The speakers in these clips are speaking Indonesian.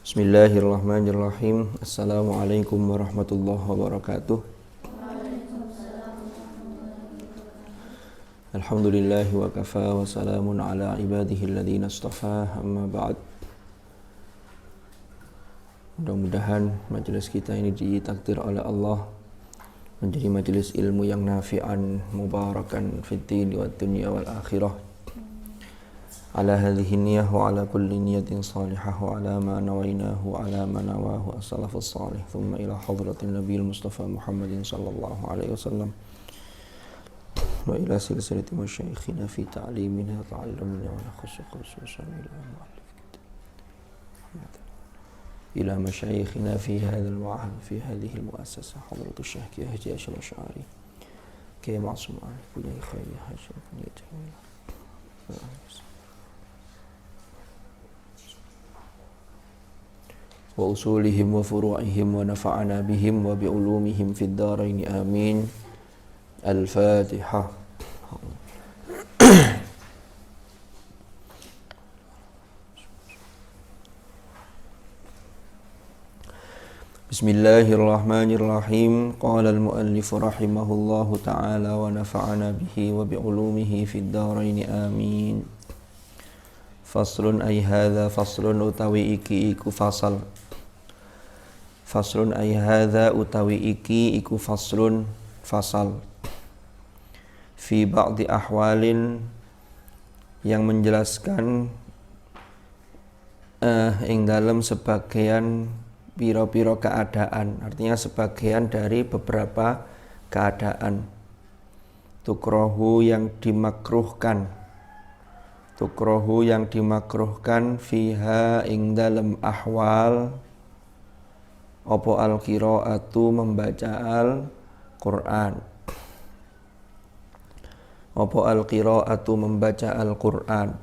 Bismillahirrahmanirrahim. Assalamualaikum warahmatullahi wabarakatuh. Alhamdulillahi wa kafa wa salamun ala ibadihi alladhina istafa, amma ba'd. Mudah-mudahan majelis kita ini ditakdir oleh Allah menjadi majelis ilmu yang nafi'an, mubarakan fid din wa dunya wal akhirah. Ala hadhihi niyyah wa ala kulli niyatin salihah wa ala ma nawainahu wa ala ma nawahu as-salafus salih thumma ila hadratin nabiyil mustafa Muhammadin sallallahu alaihi wasallam wa ila silsilati masyayikhina fi ta'limina ta'allamina wa khususan ila masyayikhina fi hadzal ma'had fi hadhihi al-mu'assasah hadratus syekh Haji Asy'ari Asy'ari Kiai Ma'sum punya khair haji punya jamil. Wa usulihim wa furu'ihim wa nafa'ana bihim wa bi'ulumihim fid dharain amin. Al-Fatihah. Bismillahirrahmanirrahim. Qala al-muallif rahimahullahu ta'ala wa nafa'ana bihi wa bi'ulumihi fid dharain amin. Faslun ay hadza faslun utawi iki iku fasal. Faslun ay hadza utawi iki iku faslun fasal. Fi ba'di ahwalin yang menjelaskan ing dalam sebagian piro-piro keadaan, artinya sebagian dari beberapa keadaan. Tukrohu yang dimakruhkan. Tukrohu yang dimakruhkan fiha ing dalam ahwal opo al-qiraatu membaca Al-Qur'an. Opo al-qiraatu membaca Al-Qur'an.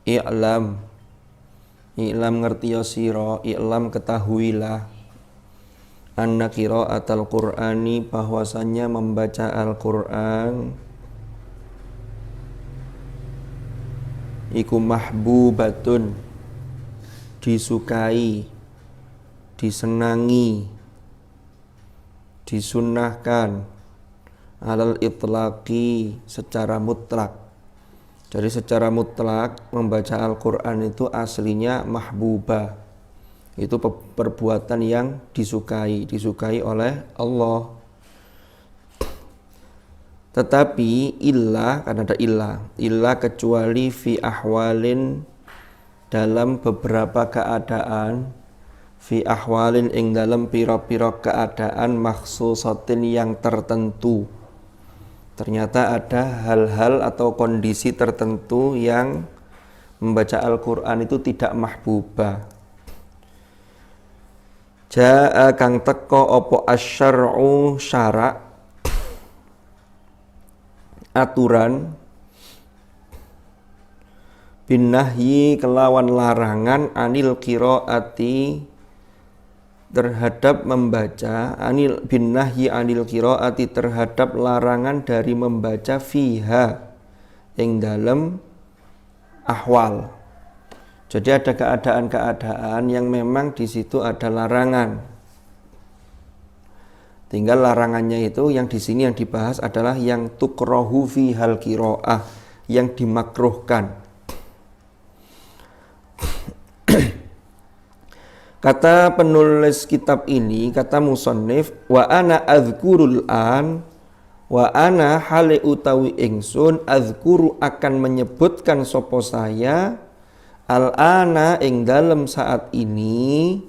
I'lam ngertiya sira, i'lam ketahuilah anna qiraatal Qur'ani bahwasannya membaca Al-Qur'an iku mahbubatun disukai, disenangi, disunnahkan alal itlaqi secara mutlak. Jadi secara mutlak membaca Al-Qur'an itu aslinya mahbubah. Itu perbuatan yang disukai oleh Allah. Tetapi illa, karena ada illa kecuali fi ahwalin dalam beberapa keadaan, fi ahwalin ing dalam piro-piro keadaan makhsusatin yang tertentu. Ternyata ada hal-hal atau kondisi tertentu yang membaca Al-Qur'an itu tidak mahbubah. Ja'a kang teko opo asyar'u syara' aturan bin nahyi kelawan larangan anil qiraati terhadap membaca anil bin nahyi anil qiraati terhadap larangan dari membaca fiha ing dalem ahwal. Jadi ada keadaan-keadaan yang memang di situ ada larangan. Tinggal larangannya itu yang di sini yang dibahas adalah yang tukrohu fi hal qiraah, yang dimakruhkan. Kata penulis kitab ini, kata musannif, wa ana adzkurul an, wa ana hale utawi ingsun adzkuru akan menyebutkan sopo saya al ana ing dalem saat ini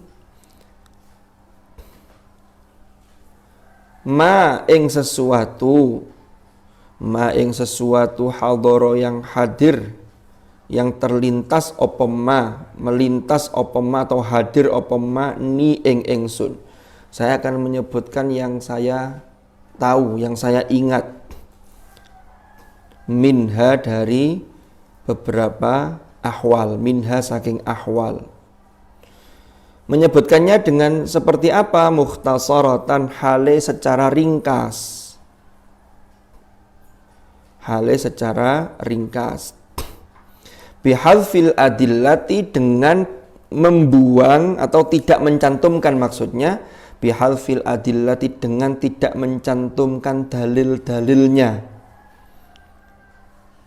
ma ing sesuatu hadoro yang hadir, yang terlintas opema, melintas opema atau hadir opema ni ing ingsun. Saya akan menyebutkan yang saya tahu, yang saya ingat. Minha dari beberapa ahwal, minha saking ahwal. Menyebutkannya dengan seperti apa? Mukhtasaratan, hale secara ringkas. Hale secara ringkas. Bihadfil adillati, dengan membuang atau tidak mencantumkan, maksudnya bihadfil adillati, dengan tidak mencantumkan dalil-dalilnya.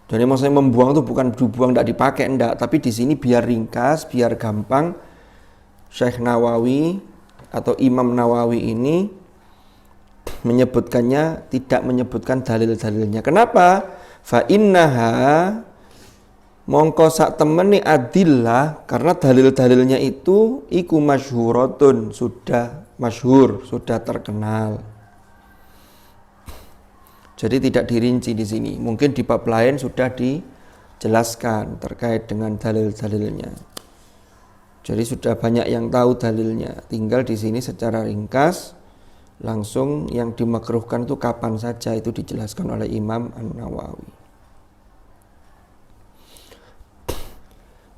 Jadi maksudnya membuang itu bukan dibuang tidak dipakai, enggak, tapi di sini biar ringkas, biar gampang. Syekh Nawawi atau Imam Nawawi ini menyebutkannya, tidak menyebutkan dalil-dalilnya. Kenapa? Fa innaha, mongko sak temeni adillah, karena dalil-dalilnya itu iku masyhuratun, sudah masyhur, sudah terkenal. Jadi tidak dirinci di sini. Mungkin di bab lain sudah dijelaskan terkait dengan dalil-dalilnya. Jadi sudah banyak yang tahu dalilnya. Tinggal di sini secara ringkas langsung yang dimakruhkan itu kapan saja, itu dijelaskan oleh Imam An-Nawawi.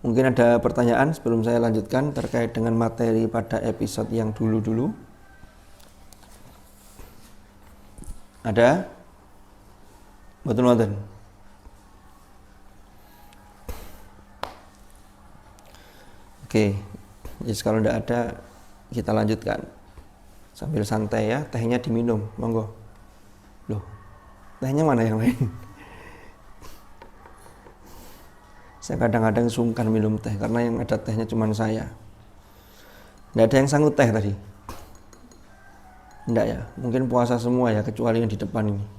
Mungkin ada pertanyaan sebelum saya lanjutkan terkait dengan materi pada episode yang dulu-dulu. Ada? Betul. Oke, jadi kalau tidak ada kita lanjutkan sambil santai ya. Tehnya diminum, monggo. Loh, tehnya mana yang lain? Saya kadang-kadang sungkan minum teh karena yang ada tehnya cuma saya. Tidak ada yang sanggup teh tadi? Tidak ya, mungkin puasa semua ya, kecuali yang di depan ini.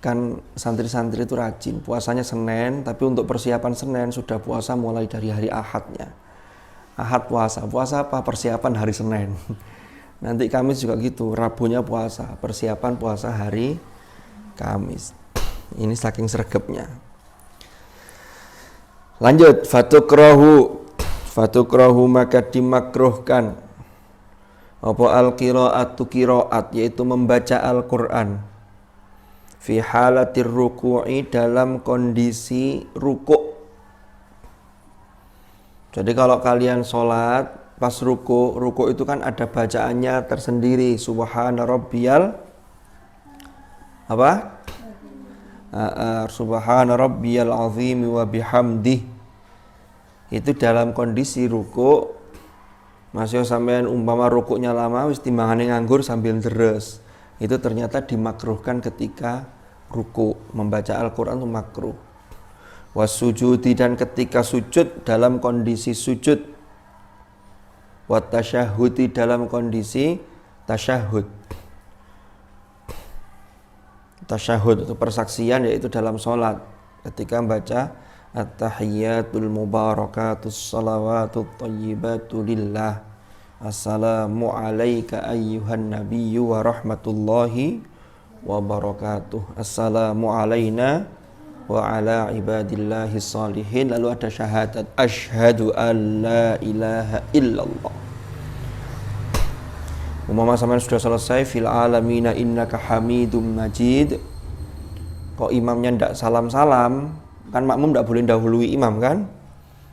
Kan santri-santri itu rajin, puasanya Senin, tapi untuk persiapan Senin sudah puasa mulai dari hari Ahadnya. Ahad puasa apa? Persiapan hari Senin. Nanti Kamis juga gitu, Rabunya puasa, persiapan puasa hari Kamis. Ini saking sregepnya. Lanjut, fatukrahu maka dimakruhkan apa al-qiraatu qiraat, yaitu membaca Al-Qur'an. Fi halatir ruku'i, dalam kondisi rukuk. Jadi kalau kalian sholat pas rukuk itu kan ada bacaannya tersendiri, subhana rabbiyal apa? Subhana rabbiyal azim wa bihamdih. Itu dalam kondisi rukuk. Masih sampean umpama rukuknya lama wis timbangane nganggur sambil deres. Itu ternyata dimakruhkan ketika ruku, membaca Al-Quran itu makruh. Wasujudi, dan ketika sujud, dalam kondisi sujud. Watasyahudi, dalam kondisi tasyahud. Tasyahud itu persaksian, yaitu dalam sholat. Ketika membaca at-tahiyyatul mubarakatus salawatut thayyibatu lillah. Assalamu alayka ayyuhan nabiyyu wa rahmatullahi wa barakatuh. Assalamu alayna wa ala ibadillahi salihin. Lalu ada syahadat asyhadu an la ilaha illallah. Umpama sampean sudah selesai fil alamina innaka hamidum majid, kok imamnya ndak salam-salam, kan makmum ndak boleh dahului imam kan,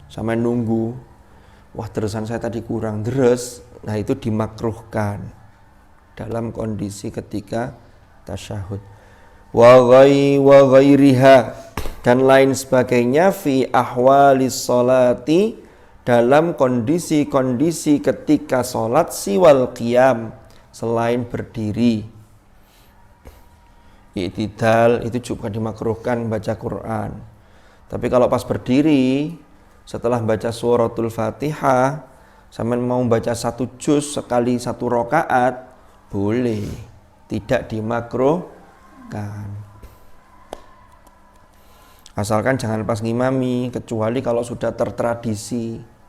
sampean nunggu. Wah, terusan saya tadi kurang deres. Nah, itu dimakruhkan dalam kondisi ketika tasyahud. Wa ghairiha, dan lain sebagainya fi ahwalis sholati, dalam kondisi-kondisi ketika sholat, siwal qiyam, selain berdiri. I'tidal itu juga dimakruhkan baca Quran. Tapi kalau pas berdiri, setelah baca suratul Fatihah, sampean mau baca satu juz sekali satu rakaat, boleh, tidak dimakruhkan. Asalkan jangan pas ngimami, kecuali kalau sudah tertradisi.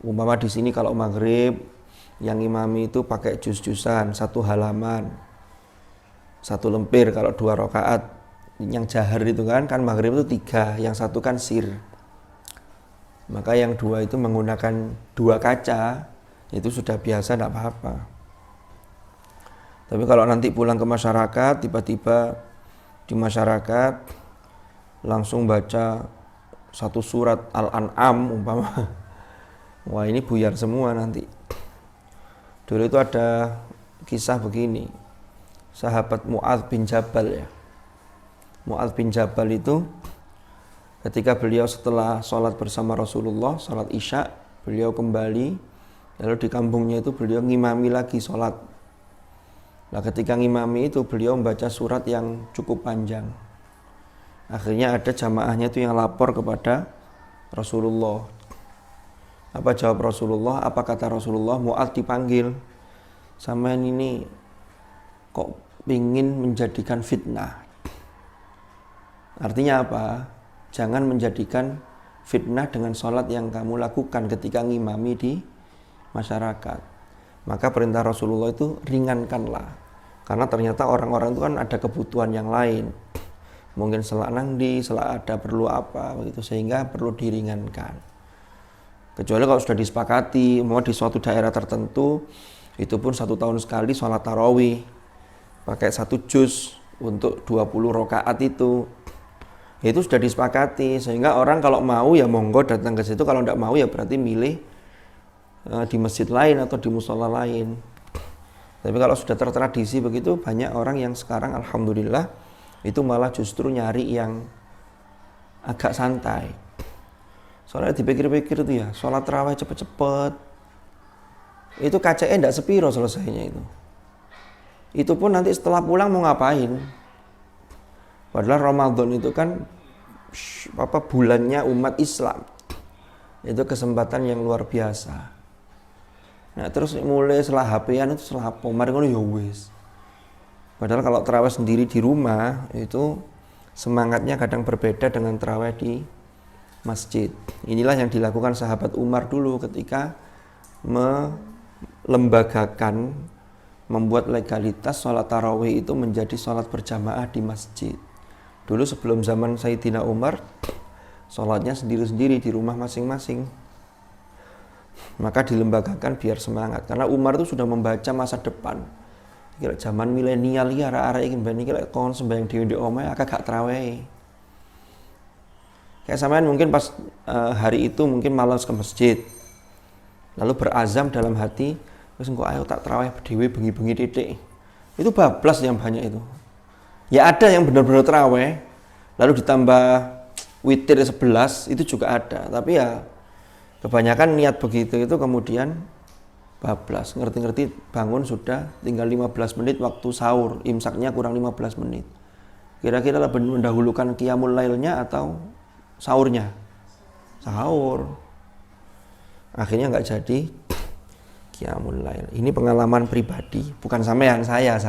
Umpama di sini kalau maghrib, yang ngimami itu pakai juz-juzan, satu halaman, satu lempir kalau 2 rakaat. Yang jahar itu kan maghrib itu 3, yang satu kan sir. Maka yang 2 itu menggunakan 2 kaca, itu sudah biasa, tidak apa-apa. Tapi kalau nanti pulang ke masyarakat, tiba-tiba di masyarakat langsung baca satu surat Al-An'am umpama, wah ini buyar semua nanti. Dulu itu ada kisah begini, sahabat Mu'adz bin Jabal ya. Mu'adz bin Jabal itu Ketika beliau setelah sholat bersama Rasulullah, sholat Isya, beliau kembali, lalu di kampungnya itu beliau ngimami lagi sholat. Nah ketika ngimami itu beliau membaca surat yang cukup panjang. Akhirnya ada jamaahnya itu yang lapor kepada Rasulullah. Apa jawab Rasulullah? Apa kata Rasulullah? Mu'adz dipanggil. Sampean ini kok pingin menjadikan fitnah. Artinya apa? Jangan menjadikan fitnah dengan sholat yang kamu lakukan ketika ngimami di masyarakat. Maka perintah Rasulullah itu ringankanlah. Karena ternyata orang-orang itu kan ada kebutuhan yang lain. Mungkin selak nangdi, selak ada perlu apa begitu, sehingga perlu diringankan. Kecuali kalau sudah disepakati, mau di suatu daerah tertentu, itu pun 1 tahun sekali sholat tarawih pakai 1 juz untuk 20 rakaat itu sudah disepakati, sehingga orang kalau mau ya monggo datang ke situ, kalau tidak mau ya berarti milih di masjid lain atau di musola lain. Tapi kalau sudah tertradisi begitu, banyak orang yang sekarang alhamdulillah itu malah justru nyari yang agak santai. Soalnya dipikir-pikir itu ya, sholat tarawih cepet-cepet, itu KCE tidak sepiro selesainya itu. Itu pun nanti setelah pulang mau ngapain? Padahal Ramadan itu kan bulannya umat Islam. Itu kesempatan yang luar biasa. Nah terus mulai setelah HP-an itu setelah apa? Mari ngono ya wis. Padahal kalau tarawih sendiri di rumah itu semangatnya kadang berbeda dengan tarawih di masjid. Inilah yang dilakukan sahabat Umar dulu ketika melembagakan, membuat legalitas sholat tarawih itu menjadi sholat berjamaah di masjid. Dulu sebelum zaman Sayyidina Umar, sholatnya sendiri-sendiri di rumah masing-masing. Maka dilembagakan biar semangat. Karena Umar itu sudah membaca masa depan. Kira zaman milenial ya arek-arek iki ben iki lek kon sembahyang dhewe ndek omahe akeh gak traweh. Kayak sampean mungkin pas hari itu mungkin malas ke masjid. Lalu berazam dalam hati, wis engko ayo tak traweh dhewe bengi-bengi titik. Itu bablas yang banyak itu. Ya ada yang benar-benar traweh, lalu ditambah witir 11 itu juga ada. Tapi ya kebanyakan niat begitu itu kemudian bablas, ngerti-ngerti bangun sudah tinggal 15 menit waktu sahur, imsaknya kurang 15 menit. Kira-kira lebih mendahulukan qiyamul lailnya atau sahurnya? Sahur. Akhirnya nggak jadi qiyamul lail. Ini pengalaman pribadi, bukan sampean, saya.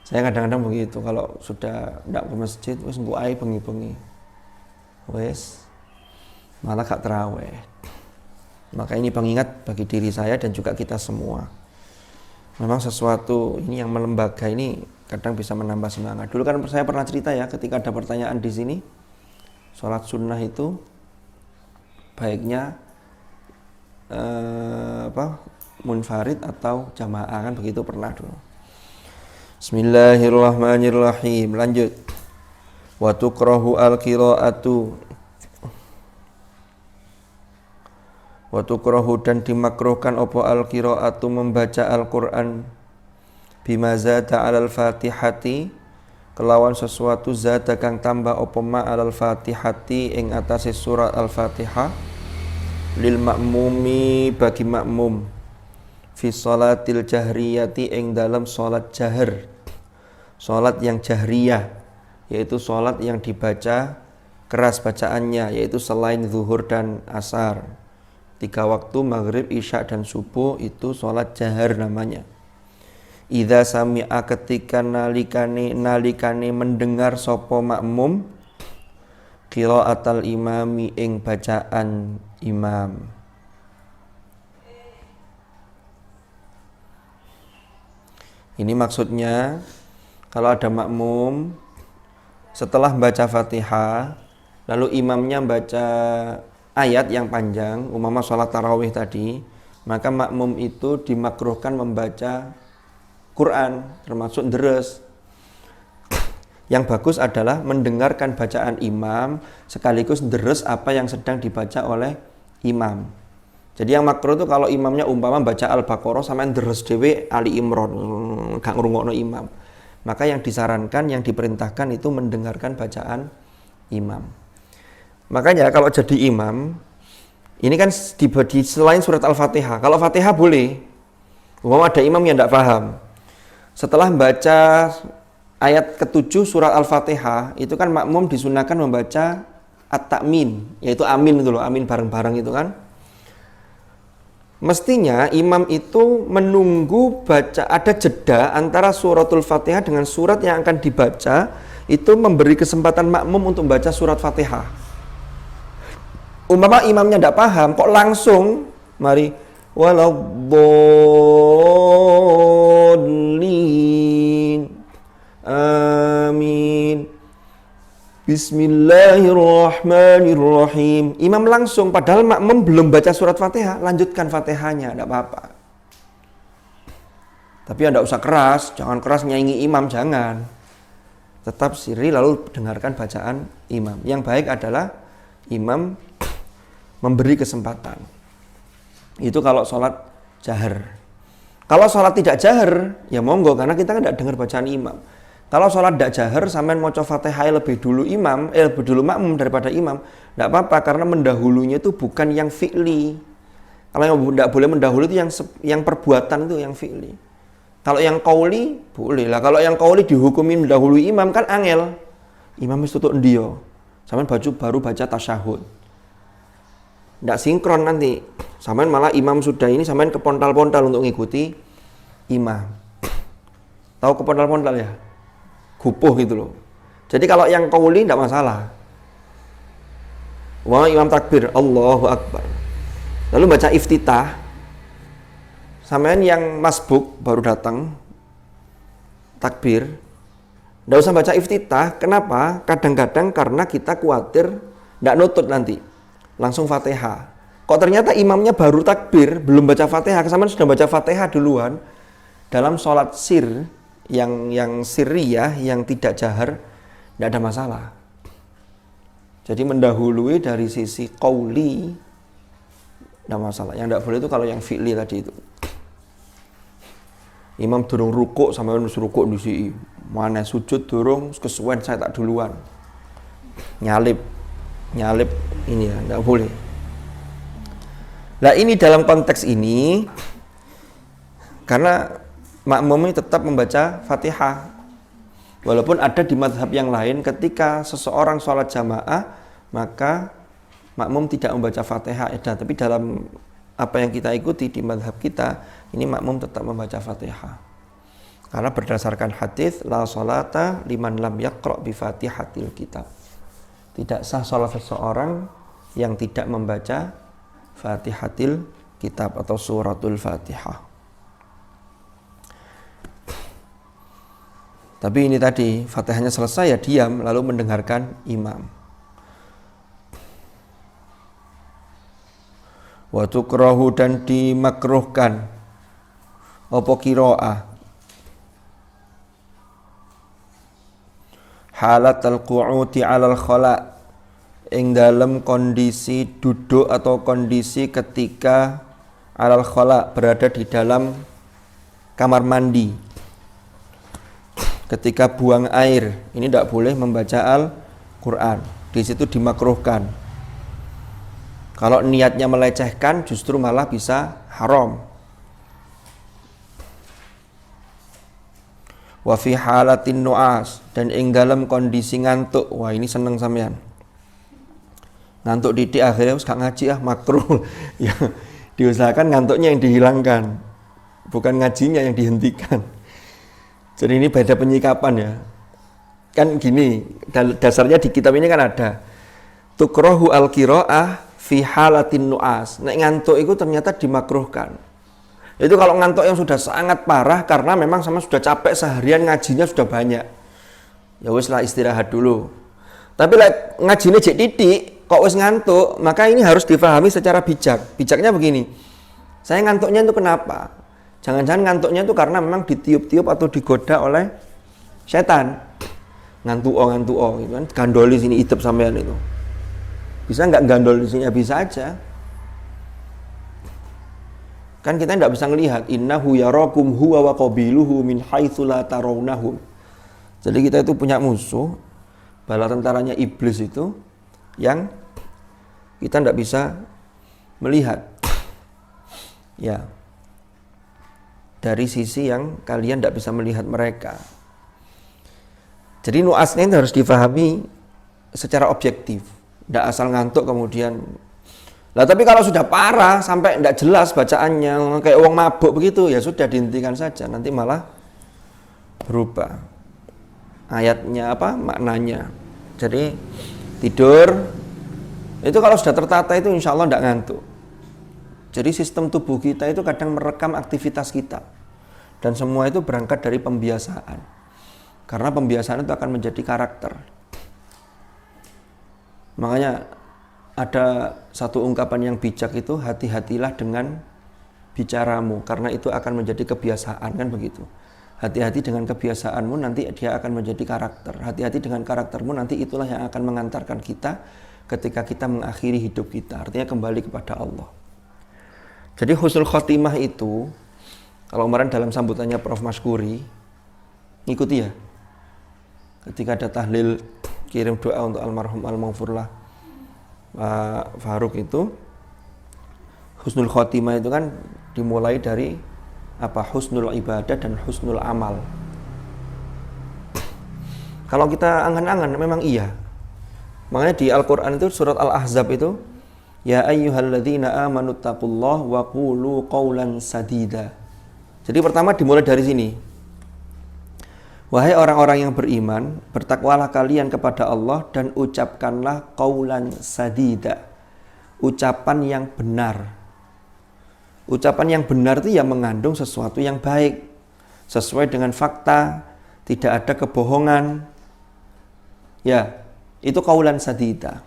Saya kadang-kadang begitu, kalau sudah ndak ke masjid, wis engko ae bengi-bengi. Wis malah gak terawih. Maka ini pengingat bagi diri saya dan juga kita semua. Memang sesuatu ini yang melembaga ini kadang bisa menambah semangat. Dulu kan saya pernah cerita ya, ketika ada pertanyaan di sini, sholat sunnah itu baiknya munfarid atau jamaah, kan begitu pernah dulu. Bismillahirrahmanirrahim. Lanjut. Wa tukrahu al-qira'atu. Wa tukrahu dan dimakruhkan opo al-qira'atu membaca Al-Qur'an bima zada 'alal Fatihati kelawan sesuatu zada kang tambah opo ma 'alal Fatihati ing atase surat Al-Fatihah lil ma'mumi bagi makmum fi sholatil jahriyati ing dalam salat jahar, salat yang jahriyah, yaitu salat yang dibaca keras bacaannya, yaitu selain zuhur dan asar. 3 waktu maghrib, isya dan subuh itu salat jahar namanya. Idza sami'a ketika nalikane mendengar sapa makmum qiraatal imami ing bacaan imam. Ini maksudnya kalau ada makmum setelah baca Fatihah lalu imamnya baca ayat yang panjang, umpama sholat tarawih tadi, maka makmum itu dimakruhkan membaca Quran, termasuk deres. Yang bagus adalah mendengarkan bacaan imam sekaligus deres apa yang sedang dibaca oleh imam. Jadi yang makruh itu kalau imamnya umpama baca Al-Baqarah sampean deres dhewe Ali Imran, gak ngrungokno imam. Maka yang disarankan, yang diperintahkan itu mendengarkan bacaan imam. Makanya kalau jadi imam, ini kan dibagi selain surat Al-Fatihah. Kalau Fatihah boleh. Ada imam yang tidak paham. Setelah membaca ayat ke-7 surat Al-Fatihah, itu kan makmum disunahkan membaca at-ta'min, yaitu amin itu loh, amin bareng-bareng itu kan. Mestinya imam itu menunggu baca, ada jeda antara suratul Fatihah dengan surat yang akan dibaca, itu memberi kesempatan makmum untuk membaca surat Fatihah. Umpama imamnya tidak paham, kok langsung mari waladdallin amin bismillahirrahmanirrahim. Imam langsung, padahal makmum belum baca surat Fatihah, lanjutkan Fatihahnya, tidak apa-apa. Tapi tidak usah keras, jangan keras nyanyi imam, jangan. Tetap sirri lalu dengarkan bacaan imam. Yang baik adalah imam memberi kesempatan. Itu kalau sholat jahar. Kalau sholat tidak jahar, ya monggo, karena kita kan tidak dengar bacaan imam. Kalau sholat tidak jahar, sampean maca Fatihah lebih dulu lebih dulu makmum daripada imam, tidak apa-apa, karena mendahulunya itu bukan yang fi'li. Kalau yang tidak boleh mendahului itu yang perbuatan, itu yang fi'li. Kalau yang qauli boleh lah. Kalau yang qauli dihukumi mendahului imam kan angel. Imam itu tutup ndio. Sampean baru baca tasyahud. Tidak sinkron nanti. Sampean malah imam sudah ini, sampean kepontal-pontal untuk mengikuti imam. Tahu kepontal-pontal ya? Gupuh gitu loh. Jadi kalau yang qauli tidak masalah. Wah, imam takbir, Allahu Akbar. Lalu baca iftitah. Sampean yang masbuk baru datang takbir, tidak usah baca iftitah. Kenapa? Kadang-kadang karena kita khawatir tidak nutut nanti. Langsung Fatihah. Kok ternyata imamnya baru takbir, belum baca Fatihah, sampean sudah baca Fatihah duluan. Dalam sholat sir yang sirriyah, yang tidak jahar, tidak ada masalah. Jadi mendahului dari sisi qauli tidak masalah. Yang tidak boleh itu kalau yang fi'li tadi itu. Imam durung rukuk, sampean wis rukuk ndisi. Mana sujud durung kesuwen, saya tak duluan. Nyalip ini ya, tidak boleh. Nah ini dalam konteks ini, karena makmum ini tetap membaca Fatihah, walaupun ada di mazhab yang lain ketika seseorang sholat jamaah maka makmum tidak membaca Fatihah. Tapi dalam apa yang kita ikuti di mazhab kita, ini makmum tetap membaca Fatihah, karena berdasarkan hadis la sholata liman lam yaqra bi Fatihatil kitab. Tidak sah sholat seseorang yang tidak membaca Fatihatil kitab atau suratul Fatihah. Tapi ini tadi Fatihahnya selesai ya diam lalu mendengarkan imam. Wa tukrahu, dan dimakruhkan apa qiraah halat al-qu'uti 'alal khala, ing dalam kondisi duduk atau kondisi ketika 'alal khala, berada di dalam kamar mandi. Ketika buang air, ini tidak boleh membaca Al-Qur'an. Di situ dimakruhkan. Kalau niatnya melecehkan justru malah bisa haram. Wa fi halatin nu'as, dan ing dalam kondisi ngantuk. Wah, ini seneng sampean. Ngantuk didik akhirnya wis gak ngaji makruh. Ya, diusahakan ngantuknya yang dihilangkan, bukan ngajinya yang dihentikan. Jadi ini beda penyikapan ya. Kan gini, dasarnya di kitab ini kan ada tukrahu al-qiraah fi halatin nu'as. Nek ngantuk itu ternyata dimakruhkan. Itu kalau ngantuk yang sudah sangat parah karena memang sama sudah capek seharian ngajinya sudah banyak. Ya wis lah istirahat dulu. Tapi ngajinya jek titik kok wis ngantuk, maka ini harus difahami secara bijak. Bijaknya begini. Saya ngantuknya itu kenapa? Jangan-jangan ngantuknya itu karena memang ditiup-tiup atau digoda oleh setan. Ngantuk gitu kan, gandoli sini itep sampean itu. Bisa enggak gandol di sini? Bisa aja. Kan kita tidak bisa melihat innahu yarakum huwa wa qabiluhu min haitsu la tarawnahum. Jadi kita itu punya musuh, bala tentaranya iblis itu yang kita tidak bisa melihat ya dari sisi yang kalian tidak bisa melihat mereka. Jadi nuasnya ini harus difahami secara objektif, tidak asal ngantuk kemudian. Lah tapi kalau sudah parah sampai tidak jelas bacaannya kayak wong mabuk begitu, ya sudah dihentikan saja, nanti malah berubah ayatnya maknanya. Jadi tidur itu kalau sudah tertata itu insya Allah tidak ngantuk. Jadi sistem tubuh kita itu kadang merekam aktivitas kita. Dan semua itu berangkat dari pembiasaan. Karena pembiasaan itu akan menjadi karakter. Makanya ada satu ungkapan yang bijak itu, hati-hatilah dengan bicaramu. Karena itu akan menjadi kebiasaan, kan begitu. Hati-hati dengan kebiasaanmu, nanti dia akan menjadi karakter. Hati-hati dengan karaktermu, nanti itulah yang akan mengantarkan kita ketika kita mengakhiri hidup kita. Artinya kembali kepada Allah. Jadi husnul khotimah itu, kalau kemarin dalam sambutannya Prof. Maskuri, ngikuti ya. Ketika ada tahlil, kirim doa untuk almarhum al-maghfurlah Pak Faruk itu, husnul khotimah itu kan dimulai dari husnul ibadah dan husnul amal. Kalau kita angan-angan memang iya. Makanya di Al-Quran itu surat Al-Ahzab itu, ya ayyuhalladzina amanu taqullaha wa qulu qawlan sadida. Jadi pertama dimulai dari sini. Wahai orang-orang yang beriman, bertakwalah kalian kepada Allah dan ucapkanlah qawlan sadida. Ucapan yang benar. Ucapan yang benar itu ya mengandung sesuatu yang baik, sesuai dengan fakta, tidak ada kebohongan. Ya, itu qawlan sadida.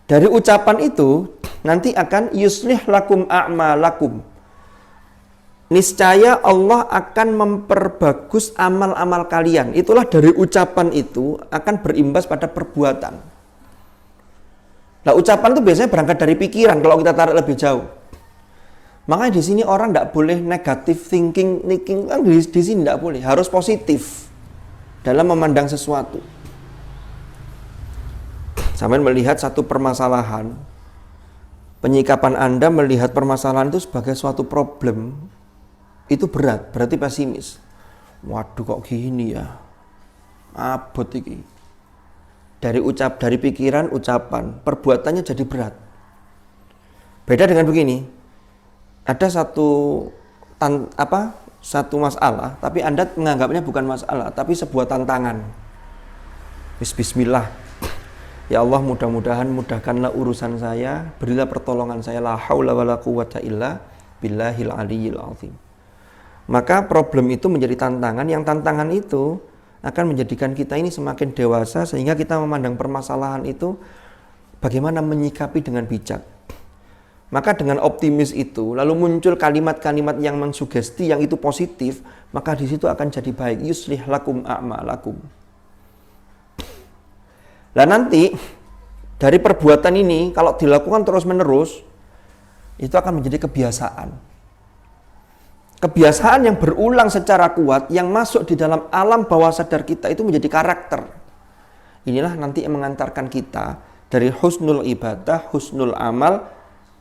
Dari ucapan itu nanti akan yuslih lakum a'malakum. Niscaya Allah akan memperbagus amal-amal kalian. Itulah dari ucapan itu akan berimbas pada perbuatan. Nah, ucapan itu biasanya berangkat dari pikiran kalau kita tarik lebih jauh. Makanya di sini orang tidak boleh negative thinking kan di sini tidak boleh, harus positif dalam memandang sesuatu. Sampai melihat satu permasalahan, penyikapan Anda melihat permasalahan itu sebagai suatu problem, itu berat, berarti pesimis. Waduh kok gini ya, abot iki. Dari pikiran, ucapan, perbuatannya jadi berat. Beda dengan begini, ada satu masalah, tapi Anda menganggapnya bukan masalah, tapi sebuah tantangan. Bismillah. Ya Allah, mudah-mudahan mudahkanlah urusan saya, berilah pertolongan saya, la haula wala quwwata illa billahil aliyyil azim. Maka problem itu menjadi tantangan, yang tantangan itu akan menjadikan kita ini semakin dewasa sehingga kita memandang permasalahan itu bagaimana menyikapi dengan bijak. Maka dengan optimis itu lalu muncul kalimat-kalimat yang mensugesti, yang itu positif, maka di situ akan jadi baik. Yuslih lakum a'malakum. Lah nanti dari perbuatan ini kalau dilakukan terus-menerus itu akan menjadi kebiasaan. Kebiasaan yang berulang secara kuat yang masuk di dalam alam bawah sadar kita itu menjadi karakter. Inilah nanti yang mengantarkan kita dari husnul ibadah, husnul amal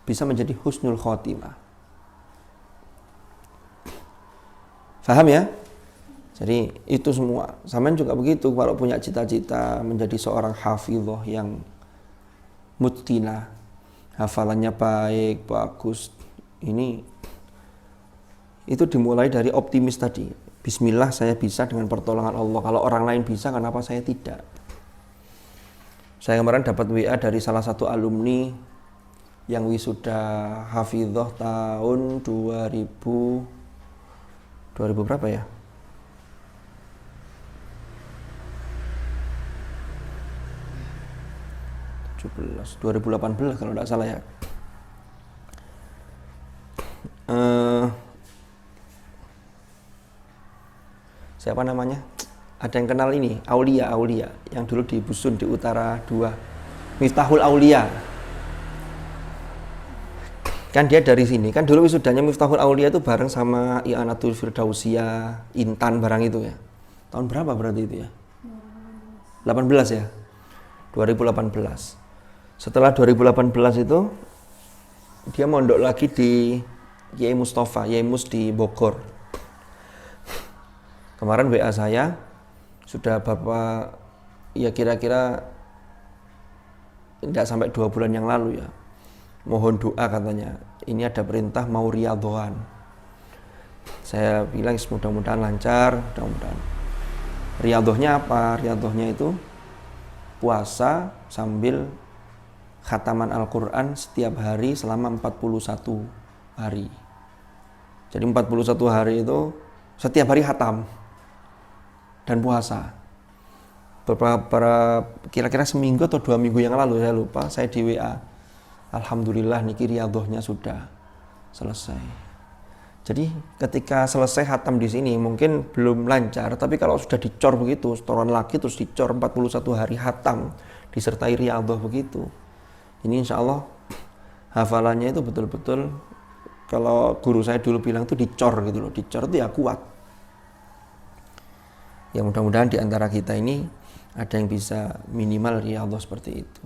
bisa menjadi husnul khotimah. Faham ya? Jadi itu semua. Sampean juga begitu kalau punya cita-cita menjadi seorang hafizah yang mutqinah, hafalannya baik, bagus. Itu dimulai dari optimis tadi. Bismillah, saya bisa dengan pertolongan Allah. Kalau orang lain bisa, kenapa saya tidak? Saya kemarin dapat WA dari salah satu alumni yang wisuda hafizah tahun 2000 berapa ya? 2018 kalau tidak salah ya. Siapa namanya? Ada yang kenal ini, Aulia yang dulu di Busun di Utara 2, Miftahul Aulia. Kan dia dari sini, kan dulu wisudanya Miftahul Aulia itu bareng sama I'anatul Firdausiyah, Intan barang itu ya. Tahun berapa berarti itu ya? 18 ya? 2018. Setelah 2018 itu dia mondok lagi di Yai Mustafa, Yai Mus di Bogor. Kemarin WA saya, sudah Bapak ya kira-kira tidak sampai 2 bulan yang lalu ya. Mohon doa katanya. Ini ada perintah mau riyadhoan. Saya bilang mudah-mudahan lancar, mudah-mudahan. Riyadhohnya apa? Riyadhohnya itu puasa sambil khataman Al-Quran setiap hari selama 41 hari. Jadi 41 hari itu setiap hari khatam dan puasa. Beberapa kira-kira seminggu atau 2 minggu yang lalu saya lupa, saya di WA. Alhamdulillah niki riyadhohnya sudah selesai. Jadi ketika selesai khatam di sini mungkin belum lancar, tapi kalau sudah dicor begitu, setoran lagi terus dicor 41 hari khatam disertai riyadhoh begitu. Ini insya Allah hafalannya itu betul-betul, kalau guru saya dulu bilang itu dicor gitu loh, dicor itu ya kuat. Ya mudah-mudahan di antara kita ini ada yang bisa minimal riyadhoh seperti itu.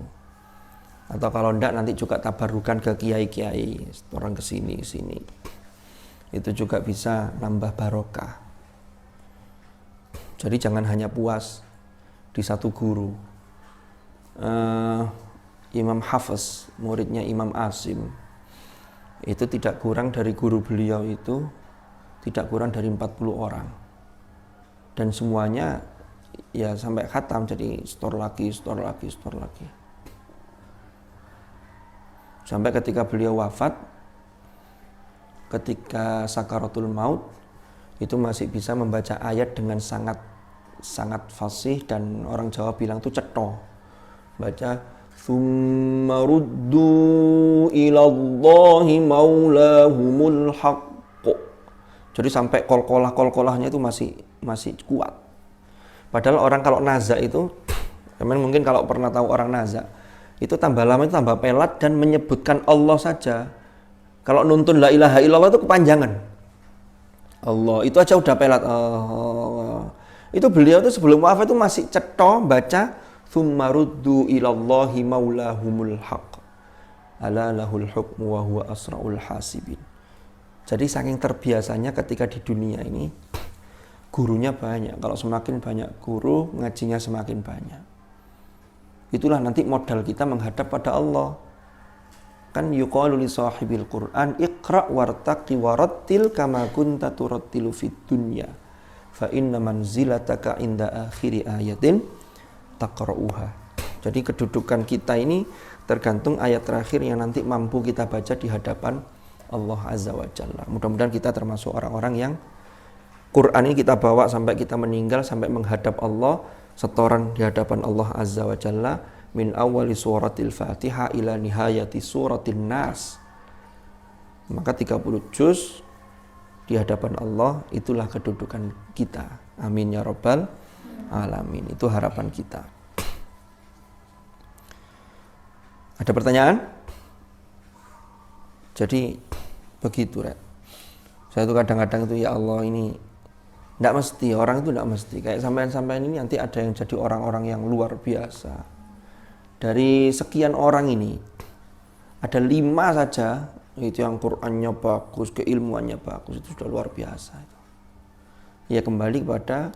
Atau kalau enggak nanti juga tabarukan ke kiai-kiai, orang kesini. Itu juga bisa nambah barokah. Jadi jangan hanya puas di satu guru. Imam Hafiz, muridnya Imam Asim, itu tidak kurang dari guru beliau itu, tidak kurang dari 40 orang. Dan semuanya ya sampai khatam, jadi setor lagi. Sampai ketika beliau wafat, ketika sakaratul maut, itu masih bisa membaca ayat dengan sangat fasih, dan orang Jawa bilang itu cetho. Baca Tsumma ruddu ilallahi maulahumul haqq. Jadi sampai kolkolahnya itu masih kuat. Padahal orang kalau naza itu, mungkin kalau pernah tahu orang naza, itu tambah lama itu tambah pelat dan menyebutkan Allah saja. Kalau nuntun la ilaha illallah itu kepanjangan. Allah, itu aja udah pelat. Itu beliau itu sebelum wafat itu masih cetho baca Tsumma ruddu ilallahi maulahumul haqq. Ala lahul hukmu wa huwa asra'ul hasibin. Jadi saking terbiasanya ketika di dunia ini gurunya banyak. Kalau semakin banyak guru, ngajinya semakin banyak. Itulah nanti modal kita menghadap pada Allah. Kan yuqalu li sahibil Qur'an iqra' wartaqi warattil kama kunta turattilu fid dunya. Fa inna manzilataka inda akhiri ayatin taqra'uha. Jadi kedudukan kita ini tergantung ayat terakhir yang nanti mampu kita baca di hadapan Allah Azza wa Jalla. Mudah-mudahan kita termasuk orang-orang yang Quran ini kita bawa sampai kita meninggal, sampai menghadap Allah, setoran di hadapan Allah Azza wa Jalla, min awali suratil Fatihah ila nihayati suratin Nas. Maka 30 juz di hadapan Allah, itulah kedudukan kita. Amin ya rabbal alamin. Itu harapan kita. Ada pertanyaan? Jadi begitu, Red. Saya tuh kadang-kadang itu ya Allah, ini tidak mesti, orang itu tidak mesti. Kayak sampean-sampean ini nanti ada yang jadi orang-orang yang luar biasa. Dari sekian orang ini ada 5 saja itu yang Qur'annya bagus, keilmuannya bagus, itu sudah luar biasa. Ya kembali kepada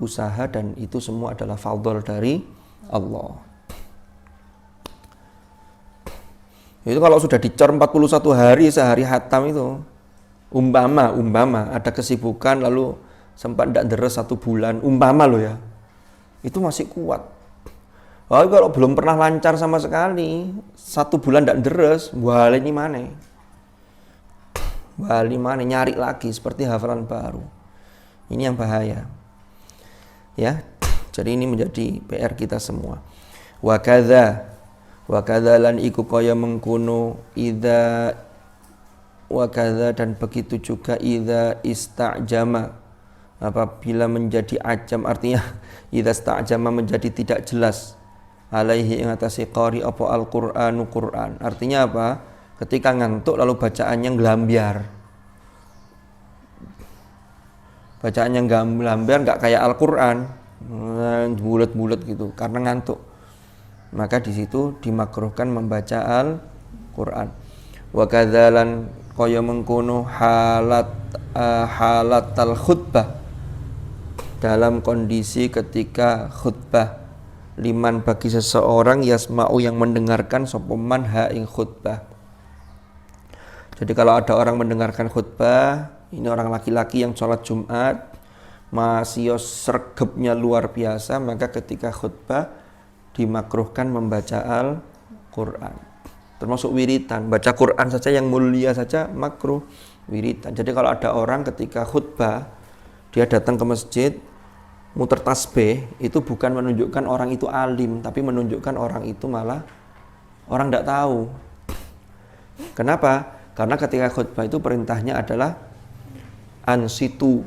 usaha, dan itu semua adalah fadl dari Allah. Itu kalau sudah dicor 41 hari sehari khatam itu, umpama ada kesibukan lalu sempat tidak deres 1 bulan, umpama loh ya, itu masih kuat. Tapi kalau belum pernah lancar sama sekali, 1 bulan tidak deres, balik mana nyari lagi seperti hafalan baru. Ini yang bahaya. Ya, jadi ini menjadi PR kita semua. Wa kadza lan iku kaya mengkono idza wa kadza, dan begitu juga idza istajama, apabila menjadi ajam, artinya idza istajama menjadi tidak jelas, alaihi ing atase qari apa Al-Qur'anu Qur'an. Artinya apa? Ketika ngantuk lalu bacaannya nglambyar. Bacaannya nglambyar, enggak kayak Al-Qur'an bulat-bulat gitu karena ngantuk. maka di situ dimakruhkan membaca Al-Qur'an. Wa kadzalan kaya mengkono halatal khutbah, dalam kondisi ketika khutbah, liman bagi seseorang yasma'u yang mendengarkan sapa man ha ing khutbah. Jadi kalau ada orang mendengarkan khutbah, ini orang laki-laki yang sholat Jumat, masih sregepnya luar biasa, maka ketika khutbah dimakruhkan membaca Al-Qur'an. Termasuk wiritan, baca Quran saja yang mulia saja makruh, wiritan. Jadi kalau ada orang ketika khutbah, dia datang ke masjid, muter tasbih, itu bukan menunjukkan orang itu alim, tapi menunjukkan orang itu malah orang tidak tahu. Kenapa? Karena ketika khutbah itu perintahnya adalah ansitu,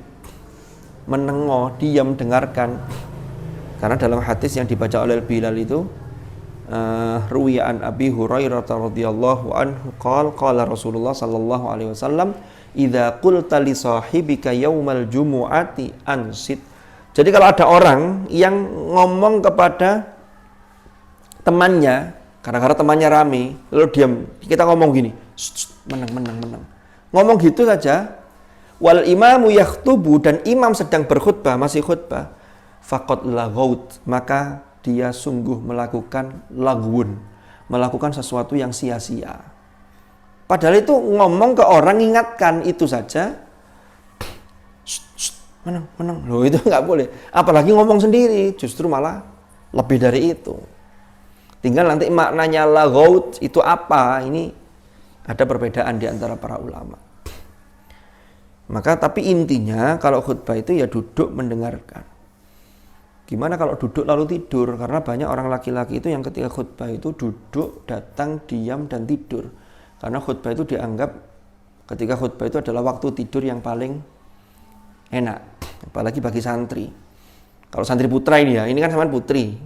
menengok, diam, dengarkan. Karena dalam hadis yang dibaca oleh Bilal itu, ruwiya an Abi Hurairah radhiyallahu anhu qala Rasulullah sallallahu alaihi wasallam idza qulta li sahibika yaumal jumu'ati ansit. Jadi kalau ada orang yang ngomong kepada temannya, karena temannya rame, lalu diam, kita ngomong gini, menang. Ngomong gitu saja, wal imamu yakhtubu, dan imam sedang berkhutbah, masih khutbah, faqad laghaut, maka dia sungguh melakukan lagwun, melakukan sesuatu yang sia-sia. Padahal itu ngomong ke orang, ingatkan itu saja, menang. Loh, itu nggak boleh. Apalagi ngomong sendiri, justru malah lebih dari itu. Tinggal nanti maknanya laghaut itu apa, ini ada perbedaan di antara para ulama. Maka tapi intinya kalau khutbah itu ya duduk mendengarkan. Gimana kalau duduk lalu tidur? Karena banyak orang laki-laki itu yang ketika khutbah itu duduk, datang, diam, dan tidur. Karena khutbah itu dianggap, ketika khutbah itu adalah waktu tidur yang paling enak. Apalagi bagi santri. Kalau santri putra ini ya, ini kan sama putri.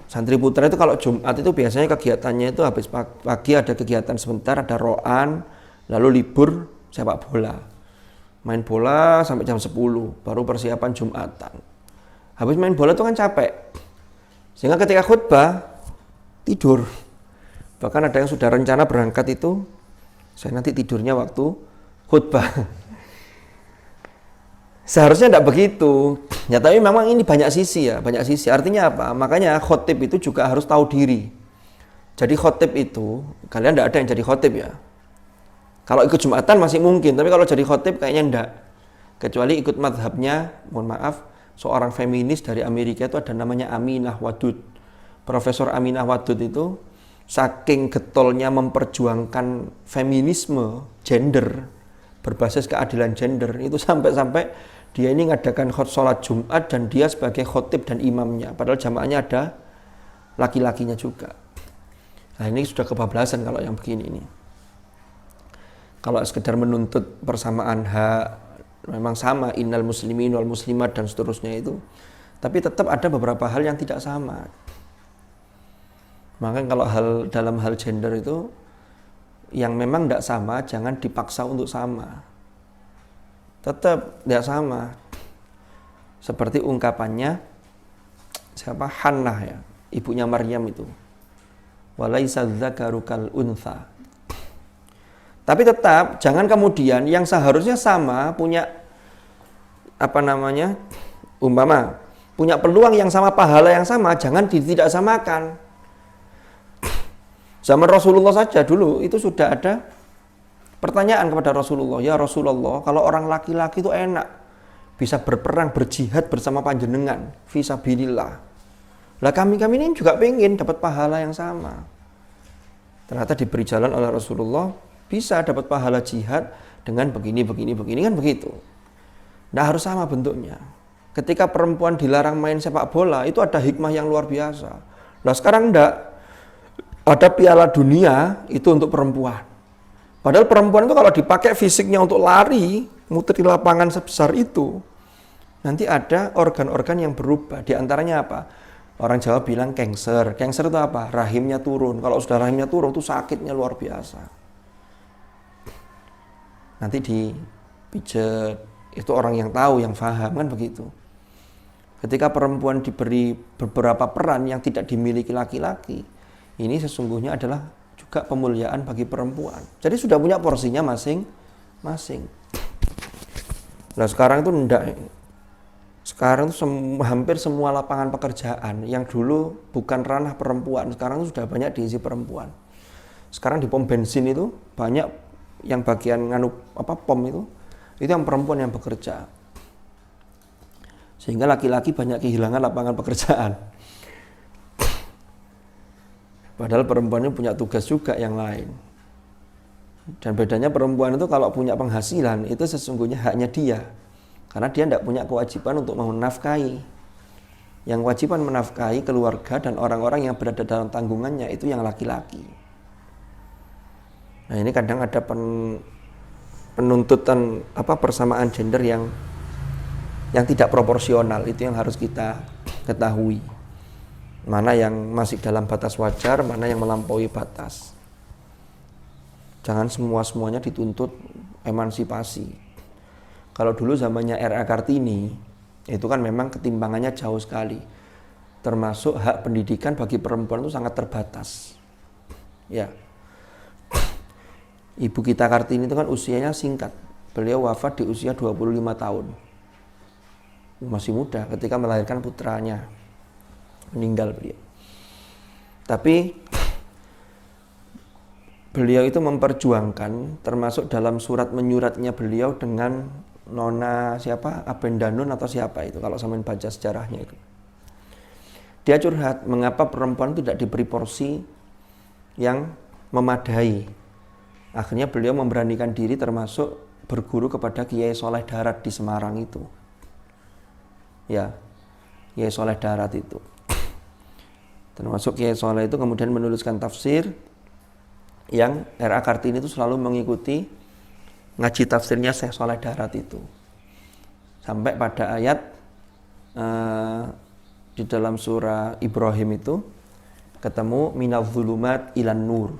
Santri putra itu kalau Jumat itu biasanya kegiatannya itu habis pagi ada kegiatan sebentar, ada ro'an, lalu libur sepak bola. Main bola sampai jam 10, baru persiapan Jumatan. Habis main bola itu kan capek. Sehingga ketika khutbah, tidur. Bahkan ada yang sudah rencana berangkat itu, saya nanti tidurnya waktu khutbah. Seharusnya tidak begitu. Ya, tapi memang ini banyak sisi ya, banyak sisi. Artinya apa? Makanya khotib itu juga harus tahu diri. Jadi khotib itu, kalian tidak ada yang jadi khotib ya. Kalau ikut Jumatan masih mungkin, tapi kalau jadi khotib kayaknya enggak. Kecuali ikut madhabnya, mohon maaf, seorang feminis dari Amerika itu ada namanya Aminah Wadud. Profesor Aminah Wadud itu saking getolnya memperjuangkan feminisme, gender, berbasis keadilan gender, itu sampai-sampai dia ini ngadakan sholat Jumat dan dia sebagai khotib dan imamnya. Padahal jamaahnya ada laki-lakinya juga. Nah ini sudah kebablasan kalau yang begini ini. Kalau sekedar menuntut persamaan hak, memang sama, innal muslimin wal muslimat dan seterusnya itu. Tapi tetap ada beberapa hal yang tidak sama. Maka kalau dalam hal gender itu, yang memang tidak sama, jangan dipaksa untuk sama. Tetap tidak sama. Seperti ungkapannya siapa? Hannah ya, ibunya Maryam itu. Walaisa dzakaru kal untha. Tapi tetap jangan kemudian yang seharusnya sama punya umpama punya peluang yang sama, pahala yang sama, jangan tidak samakan. Zaman Rasulullah saja dulu itu sudah ada pertanyaan kepada Rasulullah, ya Rasulullah, kalau orang laki-laki itu enak bisa berperang, berjihad bersama panjenengan fisabilillah. Lah kami ini juga pengen dapat pahala yang sama. Ternyata diberi jalan oleh Rasulullah, bisa dapat pahala jihad dengan begini kan begitu. Nah harus sama bentuknya. Ketika perempuan dilarang main sepak bola, itu ada hikmah yang luar biasa. Nah sekarang enggak. Ada piala dunia itu untuk perempuan. Padahal perempuan itu kalau dipakai fisiknya untuk lari, muter di lapangan sebesar itu, nanti ada organ-organ yang berubah. Di antaranya apa? Orang Jawa bilang cancer. Cancer itu apa? Rahimnya turun. Kalau sudah rahimnya turun itu sakitnya luar biasa. Nanti dipijat. Itu orang yang tahu, yang paham kan begitu. Ketika perempuan diberi beberapa peran yang tidak dimiliki laki-laki, ini sesungguhnya adalah juga pemuliaan bagi perempuan. Jadi sudah punya porsinya masing-masing. Nah sekarang itu enggak. Sekarang itu hampir semua lapangan pekerjaan yang dulu bukan ranah perempuan, sekarang itu sudah banyak diisi perempuan. Sekarang di pom bensin itu banyak yang bagian pom itu yang perempuan yang bekerja. Sehingga laki-laki banyak kehilangan lapangan pekerjaan. Padahal perempuan ini punya tugas juga yang lain. Dan bedanya perempuan itu kalau punya penghasilan itu sesungguhnya haknya dia. Karena dia tidak punya kewajiban untuk menafkahi. Yang kewajiban menafkahi keluarga dan orang-orang yang berada dalam tanggungannya itu yang laki-laki. Nah ini kadang ada penuntutan persamaan gender yang tidak proporsional. Itu yang harus kita ketahui. Mana yang masih dalam batas wajar, mana yang melampaui batas. Jangan semuanya dituntut emansipasi. Kalau dulu zamannya R.A. Kartini, itu kan memang ketimbangannya jauh sekali. Termasuk hak pendidikan bagi perempuan itu sangat terbatas. Ya. Ibu kita Kartini itu kan usianya singkat. Beliau wafat di usia 25 tahun. Masih muda ketika melahirkan putranya. Meninggal beliau. Tapi beliau itu memperjuangkan, termasuk dalam surat menyuratnya beliau dengan Nona Abendanun atau siapa itu, kalau sampean baca sejarahnya itu. Dia curhat mengapa perempuan tidak diberi porsi yang memadai. Akhirnya beliau memberanikan diri termasuk berguru kepada Kiai Soleh Darat di Semarang itu. Ya, Kiai Soleh Darat itu. Termasuk Kiai Soleh itu kemudian menuliskan tafsir yang R.A. Kartini itu selalu mengikuti ngaji tafsirnya Syekh Soleh Darat itu. Sampai pada ayat di dalam surah Ibrahim itu ketemu minadz dzulumat ilan nur.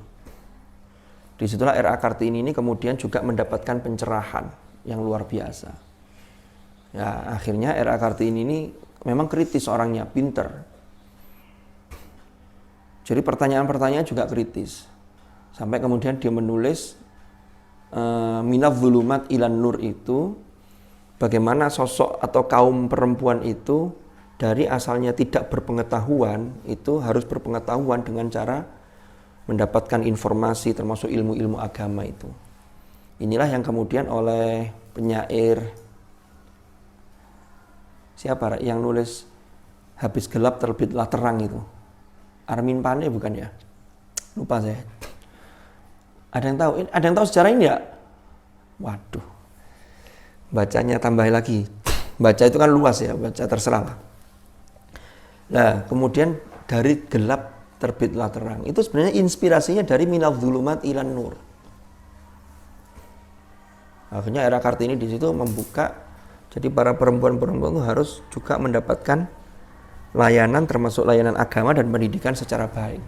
Disitulah R.A. Kartini ini kemudian juga mendapatkan pencerahan yang luar biasa. Ya, akhirnya R.A. Kartini ini memang kritis orangnya, pinter. Jadi pertanyaan-pertanyaan juga kritis. Sampai kemudian dia menulis minadz dzulumat ilan nur itu, bagaimana sosok atau kaum perempuan itu dari asalnya tidak berpengetahuan, itu harus berpengetahuan dengan cara mendapatkan informasi termasuk ilmu-ilmu agama itu. Inilah yang kemudian oleh penyair siapa yang nulis habis gelap terbitlah terang itu. Armin Pane bukan ya? Lupa saya. Ada yang tahu sejarah ini ya? Waduh. Bacanya tambah lagi. Baca itu kan luas ya, baca terserah lah. Nah, kemudian dari gelap terbitlah terang. Itu sebenarnya inspirasinya dari minadz dzulumat ilan nur. Akhirnya R.A. Kartini di situ membuka, jadi para perempuan-perempuan itu harus juga mendapatkan layanan termasuk layanan agama dan pendidikan secara baik.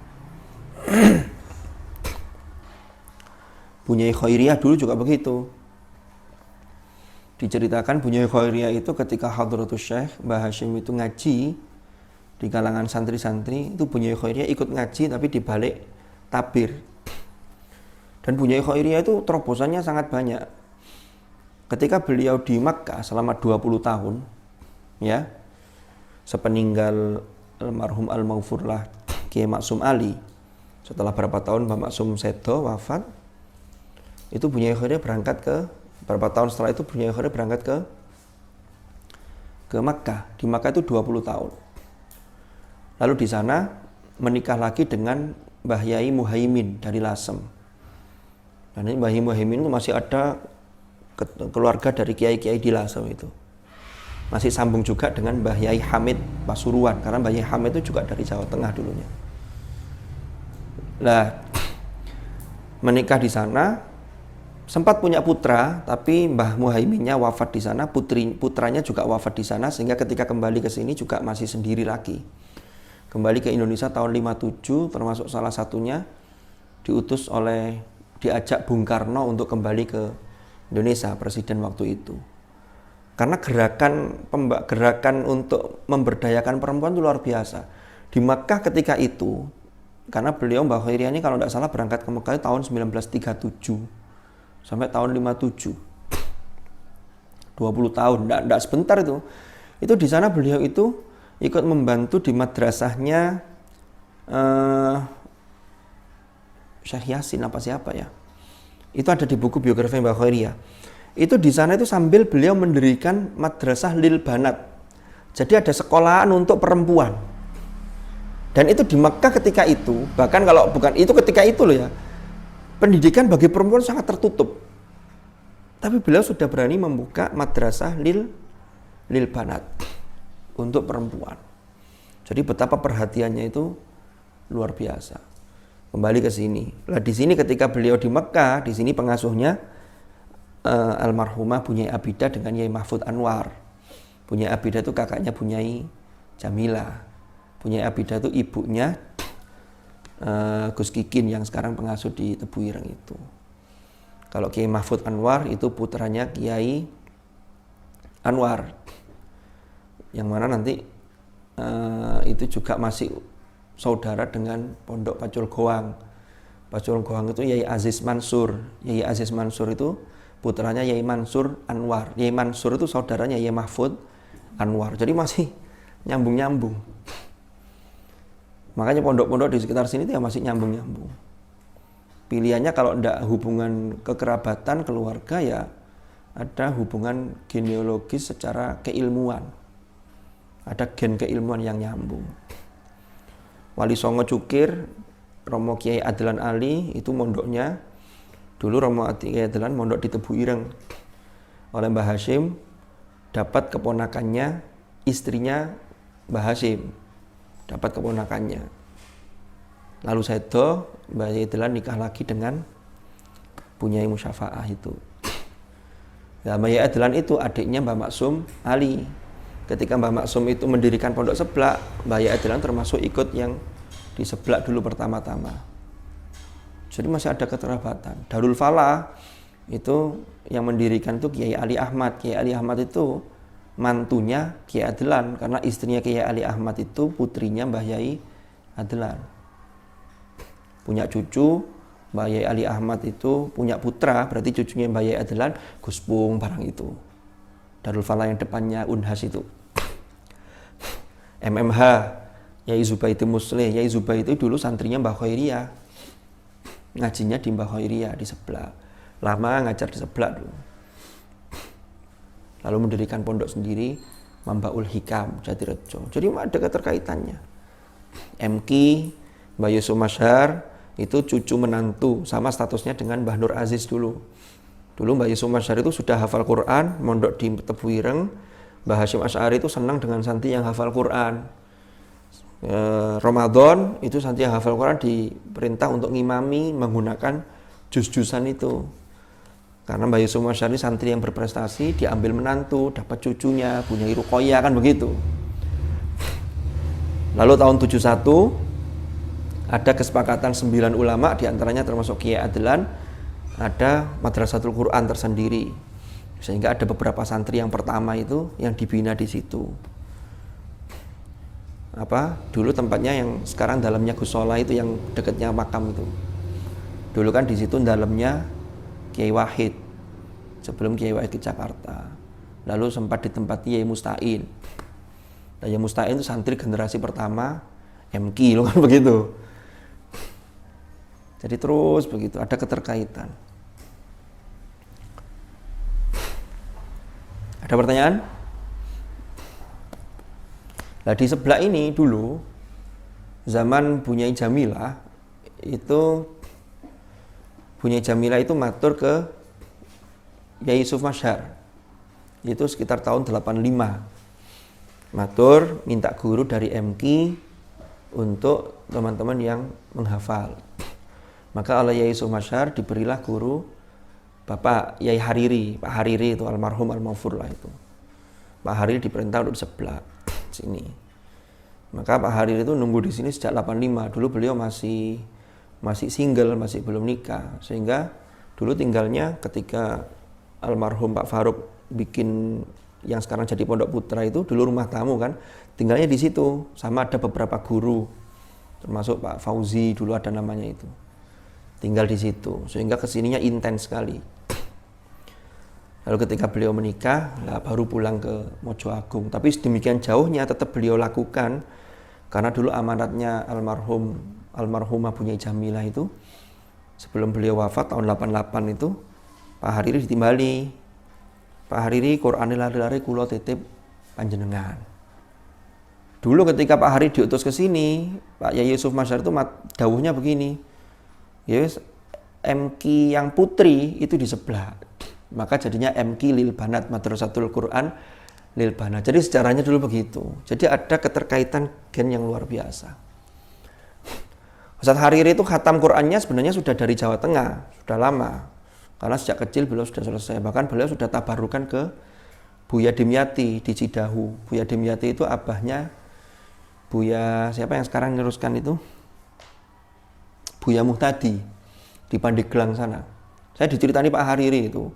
Bunyai Khairiyah dulu juga begitu. Diceritakan Bunyai Khairiyah itu ketika Hadratus Syekh Mbah Hashim itu ngaji di kalangan santri-santri, itu Bunyai Khairiyah ikut ngaji tapi di balik tabir. Dan Bunyai Khairiyah itu terobosannya sangat banyak. Ketika beliau di Makkah selama 20 tahun, ya, sepeninggal almarhum al-Maghfurlah Kiai Maksum Ali, setelah berapa tahun Mbah Maksum sedo wafat, itu Bunyai Khairiyah berangkat berapa tahun setelah itu Bunyai Khairiyah berangkat ke Makkah. Di Makkah itu 20 tahun. Lalu di sana menikah lagi dengan Mbah Yai Muhaimin dari Lasem. Dan ini Mbah Yai Muhaimin itu masih ada keluarga dari kiai-kiai di Lasem itu. Masih sambung juga dengan Mbah Yai Hamid Pasuruan, karena Mbah Yai Hamid itu juga dari Jawa Tengah dulunya. Nah, menikah di sana. Sempat punya putra, tapi Mbah Muhaiminnya wafat di sana, putranya juga wafat di sana, sehingga ketika kembali ke sini juga masih sendiri lagi. Kembali ke Indonesia tahun 57, termasuk salah satunya diajak Bung Karno untuk kembali ke Indonesia, presiden waktu itu. Karena gerakan untuk memberdayakan perempuan itu luar biasa. Di Makkah ketika itu, karena beliau Mbah Khairiyah ini kalau tidak salah berangkat ke Makkah tahun 1937 sampai tahun 57. 20 tahun, tidak sebentar itu. Itu di sana beliau itu ikut membantu di madrasahnya Syekh Yasin apa siapa ya. Itu ada di buku biografi Mbah Khairiyah. Itu di sana itu sambil beliau mendirikan madrasah lil banat. Jadi ada sekolahan untuk perempuan. Dan itu di Mekah ketika itu, bahkan kalau bukan itu ketika itu loh ya, pendidikan bagi perempuan sangat tertutup. Tapi beliau sudah berani membuka madrasah lil banat untuk perempuan. Jadi betapa perhatiannya itu luar biasa. Kembali ke sini. Lah di sini ketika beliau di Mekah, di sini pengasuhnya almarhumah Bunyai Abidah dengan Yai Mahfud Anwar. Bunyai Abidah itu kakaknya Bunyai Jamila. Bunyai Abidah itu ibunya Gus Kikin yang sekarang pengasuh di Tebu Ireng itu. Kalau Kiai Mahfud Anwar itu putranya Kiai Anwar, yang mana nanti itu juga masih saudara dengan Pondok Pacul Goang. Pacul Goang itu Yai Aziz Mansur. Yai Aziz Mansur itu putranya Yai Mansur Anwar. Yai Mansur itu saudaranya Yai Mahfud Anwar. Jadi masih nyambung-nyambung. Makanya pondok-pondok di sekitar sini itu ya masih nyambung-nyambung. Pilihannya kalau tidak hubungan kekerabatan, keluarga, ya ada hubungan genealogis secara keilmuan. Ada gen keilmuan yang nyambung. Wali Songo Cukir, Romo Kiai Adlan Ali, itu mondoknya dulu Romo Kiai Adlan mondok di Tebu Ireng. Oleh Mbah Hashim dapat keponakannya, istrinya Mbah Hashim dapat keponakannya. Lalu Sedo Mbah Kiai Adlan nikah lagi dengan Bunyai Musyafa'ah itu. Nah, Mbah Kiai Adlan itu adiknya Mbah Maksum Ali. Ketika Mbah Maksum itu mendirikan pondok Seblak, Mbah Kiai Adlan termasuk ikut yang di Seblak dulu pertama-tama. Jadi masih ada keterabatan. Darul Falah itu yang mendirikan itu Kiai Ali Ahmad. Kiai Ali Ahmad itu mantunya Kiai Adlan, karena istrinya Kiai Ali Ahmad itu putrinya Mbah Yai Adlan. Punya cucu, Mbah Yai Ali Ahmad itu punya putra, berarti cucunya Mbah Yai Adlan, Guspung barang itu. Darul Falah yang depannya Unhas itu. MMH Yai Zubaidi Musleh. Yai Zubaidi itu dulu santrinya Mbah Khairiyah. Ngajinya di Mbah Khairiyah di Seblak. Lama ngajar di Seblak dulu. Lalu mendirikan pondok sendiri, Mambaul Hikam Jatirejo. Jadi ada keterkaitannya. MK Mbah Yusuf Masyhar itu cucu menantu, sama statusnya dengan Mbah Nur Aziz dulu. Dulu Mbah Yusuf Masyhar itu sudah hafal Quran, mondok di Tebu Ireng. Mbah Hashim Asy'ari itu senang dengan santri yang hafal Quran. Ramadan itu santri yang hafal Quran diperintah untuk ngimami menggunakan juz-juzan itu. Karena Mbah Yusuf Masyhar ini santri yang berprestasi, diambil menantu, dapat cucunya, punya Ruqayyah kan begitu. Lalu tahun 71 ada kesepakatan 9 ulama, diantaranya termasuk Kiai Adlan, ada Madrasatul Quran tersendiri. Sehingga ada beberapa santri yang pertama itu yang dibina di situ. Dulu tempatnya yang sekarang dalamnya Gusola itu yang dekatnya makam itu. Dulu kan di situ dalamnya Kiai Wahid sebelum Kiai Wahid ke Jakarta. Lalu sempat ditempati Yai Musta'in. Nah, Yai Musta'in itu santri generasi pertama MK loh kan begitu. Jadi terus begitu, ada keterkaitan. Ada pertanyaan? Nah di Seblak ini dulu zaman Bunyai Jamilah itu matur ke Yai Yusuf Masyhar. Itu sekitar tahun 85. Matur minta guru dari MK untuk teman-teman yang menghafal. Maka oleh Yai Yusuf Masyhar diberilah guru Bapak Yai Hariri. Pak Hariri itu almarhum al-maghfur lah itu. Pak Hariri diperintah untuk di Seblak sini. Maka Pak Hariri itu nunggu di sini sejak 85. Dulu beliau masih single, masih belum nikah. Sehingga dulu tinggalnya ketika almarhum Pak Faruk bikin yang sekarang jadi Pondok Putra itu dulu rumah tamu kan, tinggalnya di situ, sama ada beberapa guru, termasuk Pak Fauzi dulu ada namanya itu, tinggal di situ, sehingga kesininya intens sekali. Lalu ketika beliau menikah, baru pulang ke Mojo Agung. Tapi sedemikian jauhnya tetap beliau lakukan, karena dulu amanatnya almarhumah Bunyai Jamilah itu, sebelum beliau wafat tahun 88 itu, Pak Hariri ditimbali. Pak Hariri Qur'ane lari-lari kula titip panjenengan. Dulu ketika Pak Hariri diutus ke sini, Pak Yai Yusuf Masyar itu dawuhnya begini. Ya, MQ yang putri itu di sebelah. Maka jadinya MQ lil banat, Madrasatul Quran lil banat. Jadi sejarahnya dulu begitu. Jadi ada keterkaitan gen yang luar biasa. Ustadz Hariri itu khatam Qur'annya sebenarnya sudah dari Jawa Tengah, sudah lama. Karena sejak kecil beliau sudah selesai. Bahkan beliau sudah tabarukan ke Buya Dimyati di Cidahu. Buya Dimyati itu abahnya Buya siapa yang sekarang meneruskan itu? Buya Muhtadi di Pandeglang sana. Saya diceritani Pak Hariri itu.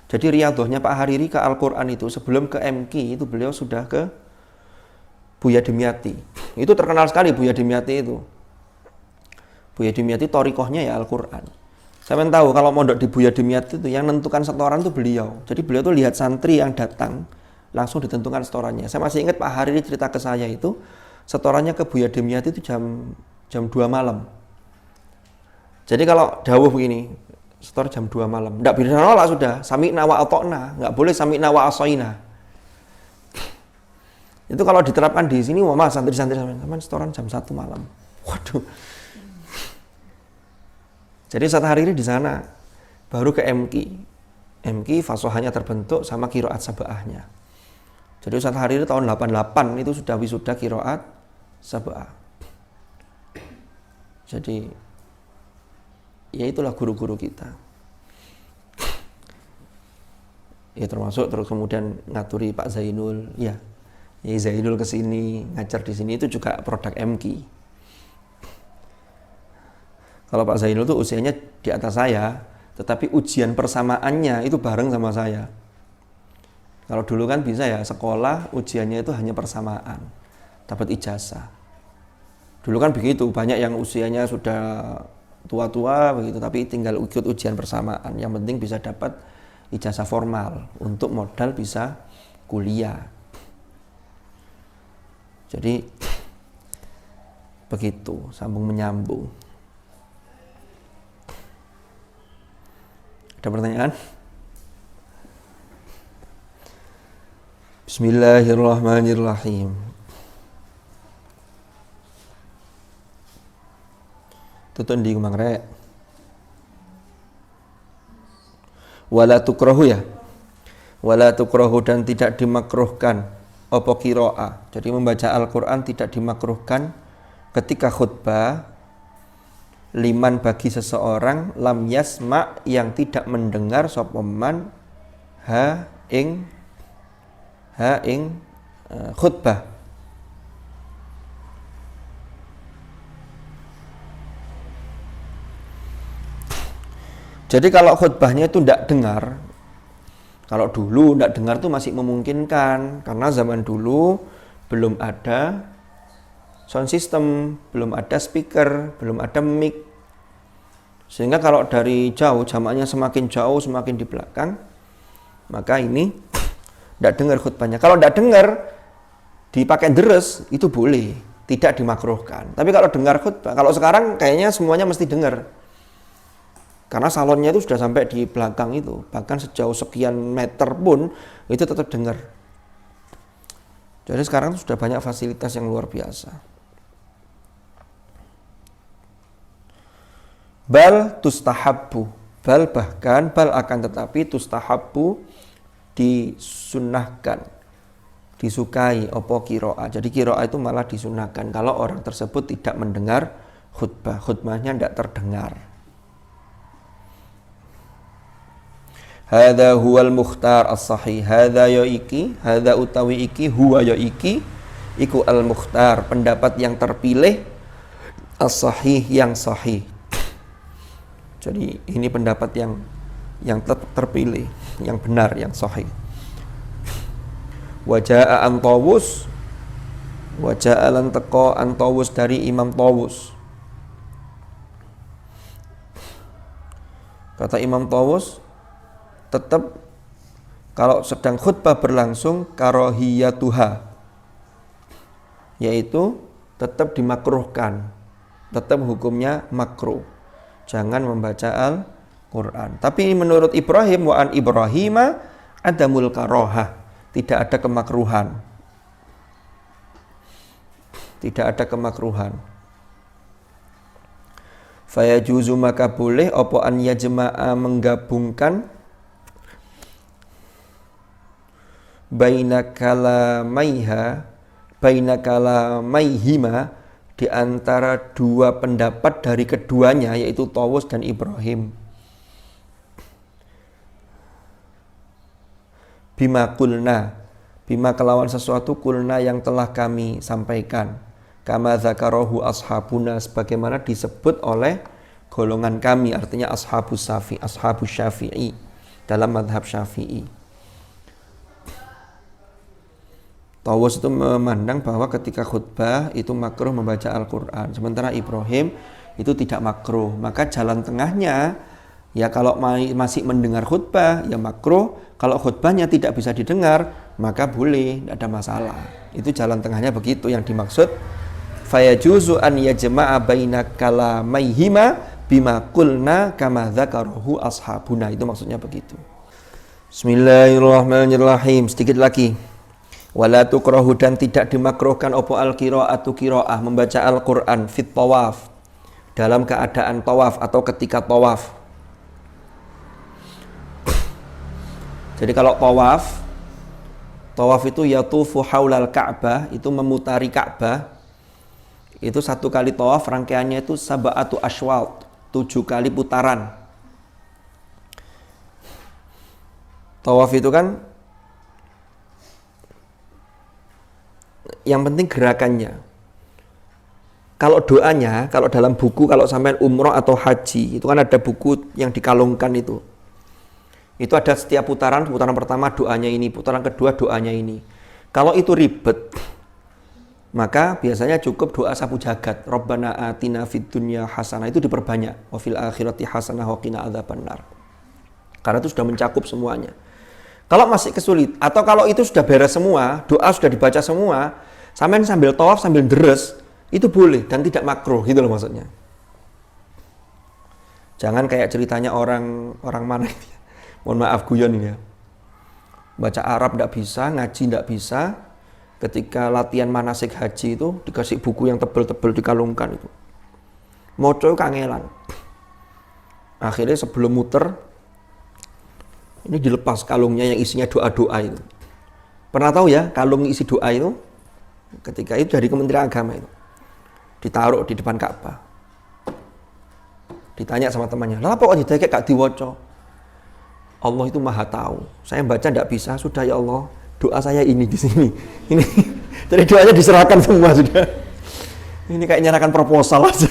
Jadi riyadhahnya Pak Hariri ke Al-Quran itu sebelum ke MQ itu beliau sudah ke Buya Dimyati. Itu terkenal sekali Buya Dimyati itu. Buya Dimyati torikohnya ya Al-Quran. Saya pengen tahu kalau mondok di Buya Dimyati itu yang menentukan setoran itu beliau. Jadi beliau tuh lihat santri yang datang langsung ditentukan setorannya. Saya masih ingat Pak Hariri cerita ke saya itu setorannya ke Buya Dimyati itu jam 2 malam. Jadi kalau dawuh begini, setor jam 2 malam. Enggak bisa nolak sudah. Sami'na wa ata'na, enggak boleh sami'na wa asoina. Itu kalau diterapkan di sini, wah Mas santri-santri sama setoran jam 1 malam. Waduh. Jadi saat hari ini di sana baru ke MQ. MQ fasohanya terbentuk sama kiroat sab'ahnya. Jadi saat hari ini tahun 88 itu sudah wisuda kiroat sab'ah. Jadi ya itulah guru-guru kita. Ya termasuk terus kemudian ngaturi Pak Zainul, ya Zainul kesini ngajar di sini itu juga produk MQ. Kalau Pak Zainul itu usianya di atas saya, tetapi ujian persamaannya itu bareng sama saya. Kalau dulu kan bisa ya sekolah ujiannya itu hanya persamaan, dapat ijazah. Dulu kan begitu, banyak yang usianya sudah tua-tua begitu, tapi tinggal ikut ujian persamaan. Yang penting bisa dapat ijazah formal untuk modal bisa kuliah. Jadi begitu, sambung menyambung. Ada pertanyaan? Bismillahirrahmanirrahim. Tutun di kumangrek. Wala tukrahu ya. Wala tukrahu dan tidak dimakruhkan apa qiraah. Jadi membaca Al-Qur'an tidak dimakruhkan ketika khutbah. Liman bagi seseorang lam yasma yang tidak mendengar sapa man ha ing khutbah. Jadi kalau khutbahnya itu tidak dengar, kalau dulu tidak dengar itu masih memungkinkan karena zaman dulu belum ada sound system, belum ada speaker, belum ada mic. Sehingga kalau dari jauh, jamaknya semakin jauh, semakin di belakang, maka ini tidak dengar khutbahnya. Kalau tidak dengar, dipakai deres, itu boleh, tidak dimakruhkan. Tapi kalau dengar khutbah, kalau sekarang kayaknya semuanya mesti dengar. Karena salonnya itu sudah sampai di belakang itu, bahkan sejauh sekian meter pun, itu tetap dengar. Jadi sekarang sudah banyak fasilitas yang luar biasa. Bal tustahabbu, bal bahkan bal akan tetapi tustahabbu disunnahkan, disukai opo qiraah. Jadi qiraah itu malah disunnahkan kalau orang tersebut tidak mendengar khutbah, khutbahnya tidak terdengar. Hadza huwal mukhtar as-sahih. Hadza ya iki, hadza utawi iki, huwa ya iki, iku al-mukhtar, pendapat yang terpilih, as-sahih yang sahih. Jadi ini pendapat yang terpilih, yang benar, yang sahih. Wajaa an Tawus, wajaa lan teko an Tawus dari Imam Tawus. Kata Imam Tawus, tetap kalau sedang khutbah berlangsung karohiyatuha, yaitu tetap dimakruhkan, tetap hukumnya makruh, jangan membaca Al-Quran. Tapi menurut Ibrahim, wa an Ibrahima adamul karohah, tidak ada kemakruhan. Tidak ada kemakruhan. Fayajuzu maka boleh apa an yajma'a menggabungkan baina kalamaihima di antara dua pendapat dari keduanya, yaitu Tawus dan Ibrahim. Bima kelawan sesuatu kulna yang telah kami sampaikan, kama dzakarahu ashabuna, sebagaimana disebut oleh golongan kami, artinya ashabus syafi'i dalam mazhab Syafi'i. Tawus itu memandang bahwa ketika khutbah itu makruh membaca Al-Quran, sementara Ibrahim itu tidak makruh. Maka jalan tengahnya, ya kalau masih mendengar khutbah ya makruh, kalau khutbahnya tidak bisa didengar maka boleh, tidak ada masalah. Itu jalan tengahnya begitu yang dimaksud. Fayajuzu an yajma'a baina kalamaihima bima qulna kama dzakarahu ashabuna, itu maksudnya begitu. Bismillahirrahmanirrahim. Sedikit lagi. Wala tukrahu, dan tidak dimakruhkan opo al-qira'atu qira'ah, membaca Al-Quran fit tawaf, dalam keadaan tawaf atau ketika tawaf. Jadi kalau tawaf itu yatufu haulal Ka'bah, itu memutari Ka'bah. Itu satu kali tawaf rangkaiannya itu sab'atu ashwat, 7 kali putaran. Tawaf itu kan yang penting gerakannya. Kalau doanya, kalau dalam buku, kalau sampai umroh atau haji, itu kan ada buku yang dikalungkan itu. Itu ada setiap putaran pertama doanya ini, putaran kedua doanya ini. Kalau itu ribet, maka biasanya cukup doa sapu jagat. Rabbana atina fid dunya hasanah, itu diperbanyak. Wa fil akhirati hasanah wa qina adzabannar. Karena itu sudah mencakup semuanya. Kalau masih kesulit, atau kalau itu sudah beres semua, doa sudah dibaca semua, sambil tawaf sambil deres, itu boleh dan tidak makruh, gitu loh maksudnya. Jangan kayak ceritanya orang mana itu ya. Mohon maaf guyon ini ya. Baca Arab tidak bisa, ngaji tidak bisa. Ketika latihan manasik haji itu dikasih buku yang tebel-tebel dikalungkan itu. Moco kangelan. Akhirnya sebelum muter, ini dilepas kalungnya yang isinya doa-doa itu. Pernah tahu ya kalung isi doa itu? Ketika itu dari Kementerian Agama itu. Ditaruh di depan Ka'bah. Ditanya sama temannya, "Lah kok didekek gak diwaca?" Allah itu Maha tahu. Saya baca tidak bisa, sudah ya Allah, doa saya ini di sini. Ini jadi doanya diserahkan semua sudah. Ini kayak nyerahkan proposal aja.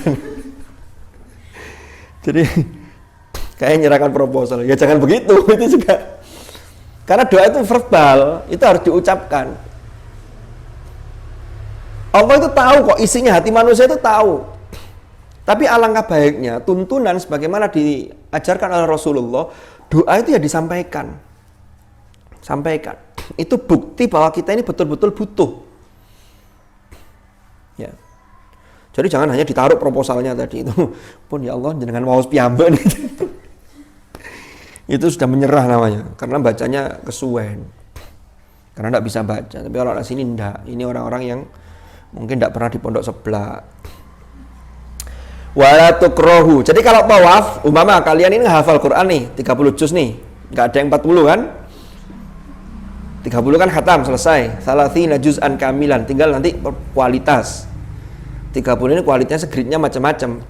Jadi kayak nyerahkan proposal. Ya jangan begitu, itu juga. Karena doa itu verbal, itu harus diucapkan. Allah itu tahu kok isinya, hati manusia itu tahu. Tapi alangkah baiknya tuntunan sebagaimana diajarkan oleh Rasulullah, doa itu ya disampaikan. Sampaikan. Itu bukti bahwa kita ini betul-betul butuh. Ya. Jadi jangan hanya ditaruh proposalnya tadi itu. Pun ya Allah dengan waos piyambak nih. Itu sudah menyerah namanya, karena bacanya kesuwen. Karena tidak bisa baca. Tapi orang sini enggak. Ini orang-orang yang mungkin tidak pernah di pondok sebelah. Wala tukrohu. Jadi kalau tawaf, umpama kalian ini hafal Quran nih, 30 juz nih. Enggak ada yang 40 kan? 30 kan khatam, selesai. Salatsina juz'an kamilan, tinggal nanti kualitas. 30 ini kualitasnya gridnya macam-macam.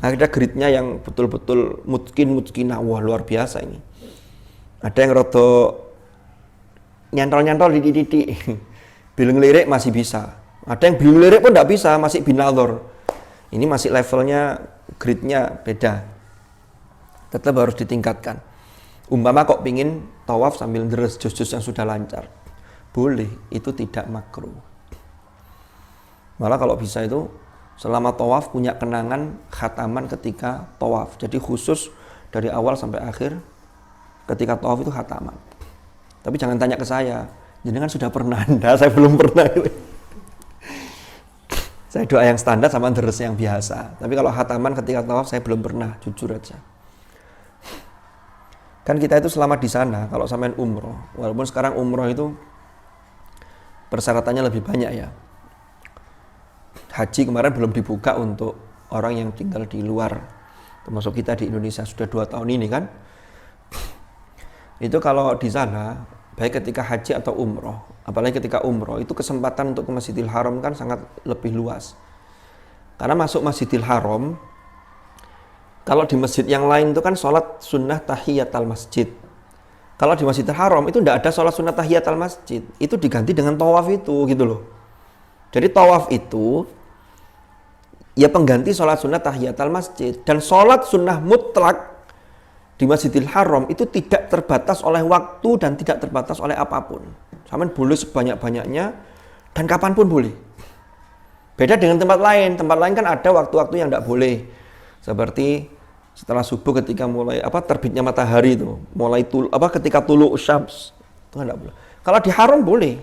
Ada gridnya yang betul-betul mutkinah, wah luar biasa ini. Ada yang rada nyantol-nyantol di titik. Bilang lirik masih bisa. Ada yang bilang lirik pun tidak bisa, masih binalor. Ini masih levelnya, gridnya beda. Tetap harus ditingkatkan. Umpama kok pingin tawaf sambil deres juz-juz yang sudah lancar. boleh, itu tidak makruh. Malah kalau bisa itu selama tawaf punya kenangan khataman ketika tawaf. Jadi khusus dari awal sampai akhir ketika tawaf itu khataman. Tapi jangan tanya ke saya, jenengan sudah pernah? Enggak, saya belum pernah. Saya doa yang standar sama deres yang biasa. Tapi kalau khataman ketika tawaf saya belum pernah, jujur aja. Kan kita itu selama di sana, kalau sampean umroh, walaupun sekarang umroh itu persyaratannya lebih banyak ya. Haji kemarin belum dibuka untuk orang yang tinggal di luar, termasuk kita di Indonesia sudah 2 tahun ini kan. Itu kalau di sana, baik ketika haji atau umroh, apalagi ketika umroh, itu kesempatan untuk ke Masjidil Haram kan sangat lebih luas. Karena masuk Masjidil Haram, kalau di masjid yang lain itu kan sholat sunnah tahiyatul masjid. Kalau di Masjidil Haram itu tidak ada sholat sunnah tahiyatul masjid, itu diganti dengan tawaf itu gitu loh. Jadi tawaf itu ya pengganti sholat sunnah tahiyatul masjid. Dan sholat sunnah mutlak di Masjidil Haram itu tidak terbatas oleh waktu dan tidak terbatas oleh apapun. Sampeyan boleh sebanyak-banyaknya dan kapanpun boleh. Beda dengan tempat lain. Tempat lain kan ada waktu-waktu yang tidak boleh. Seperti setelah subuh ketika mulai terbitnya matahari itu, mulai ketika tulu syams itu tidak boleh. Kalau di Haram boleh.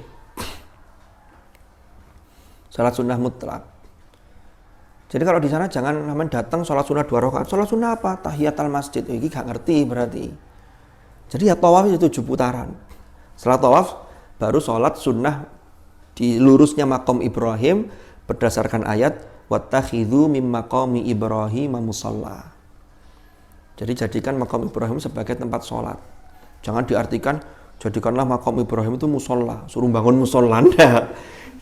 Salat sunnah mutlak. Jadi kalau di sana jangan datang sholat sunnah 2 rakaat. Sholat sunnah apa? Tahiyatul masjid. Ini gak ngerti berarti. Jadi ya tawaf itu 7 putaran. Setelah tawaf baru sholat sunnah di lurusnya maqam Ibrahim berdasarkan ayat wattakhidhu mim maqami Ibrahim musalla. Jadi jadikan maqam Ibrahim sebagai tempat sholat. Jangan diartikan jadikanlah maqam Ibrahim itu musola, suruh bangun musola. Nah,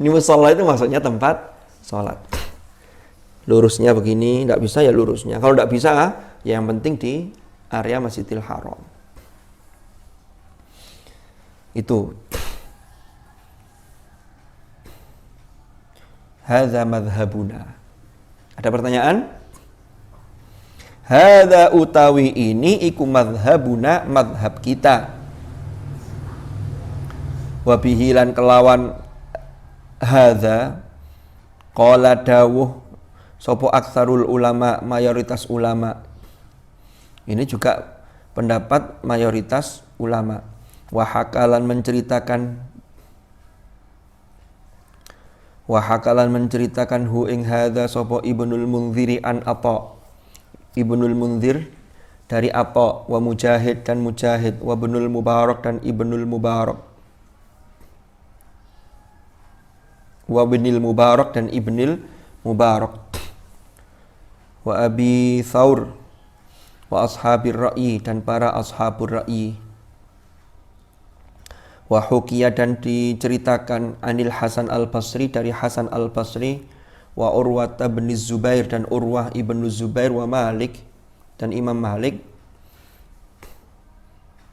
ini musola itu maksudnya tempat sholat. Lurusnya begini, tidak bisa ya lurusnya. Kalau tidak bisa, ya yang penting di area Masjidil Haram. Itu. Hadza madhabuna. Ada pertanyaan? Hadza utawi ini iku madhabuna, madhab kita. Wabihi lan kelawan hadza qala dawuh sopo aksarul ulama, mayoritas ulama. Ini juga pendapat mayoritas ulama. Wahakalan menceritakan hu ing hadza sopo Ibnul Munziri an Atha. Ibnul Munzir dari Atha, wa Mujahid dan Mujahid, wa Ibnul Mubarak dan Ibnul Mubarak. Wa Ibnil Mubarak dan Ibnil Mubarak. Wa Abi Thawr wa ashabir ra'yi dan para ashabur ra'yi. Wa hukiya dan diceritakan anil Hasan al-Basri dari Hasan al-Basri, wa Urwah bin Zubair dan Urwah ibnu Zubair, wa Malik dan Imam Malik.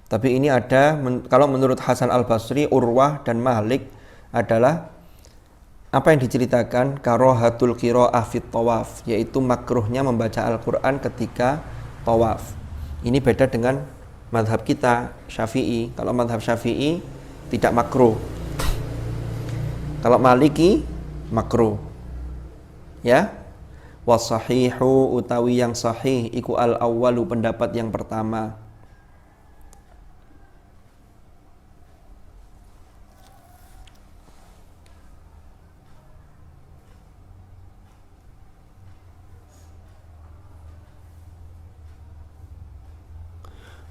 Tapi ini ada, kalau menurut Hasan al-Basri, Urwah dan Malik adalah apa yang diceritakan karohatul qiraah fit tawaf, yaitu makruhnya membaca Al-Quran ketika tawaf. Ini beda dengan madhab kita Syafi'i. Kalau madhab Syafi'i tidak makruh. Kalau Maliki makruh. Ya. Wasahihu utawi yang sahih iku al-awwalu pendapat yang pertama.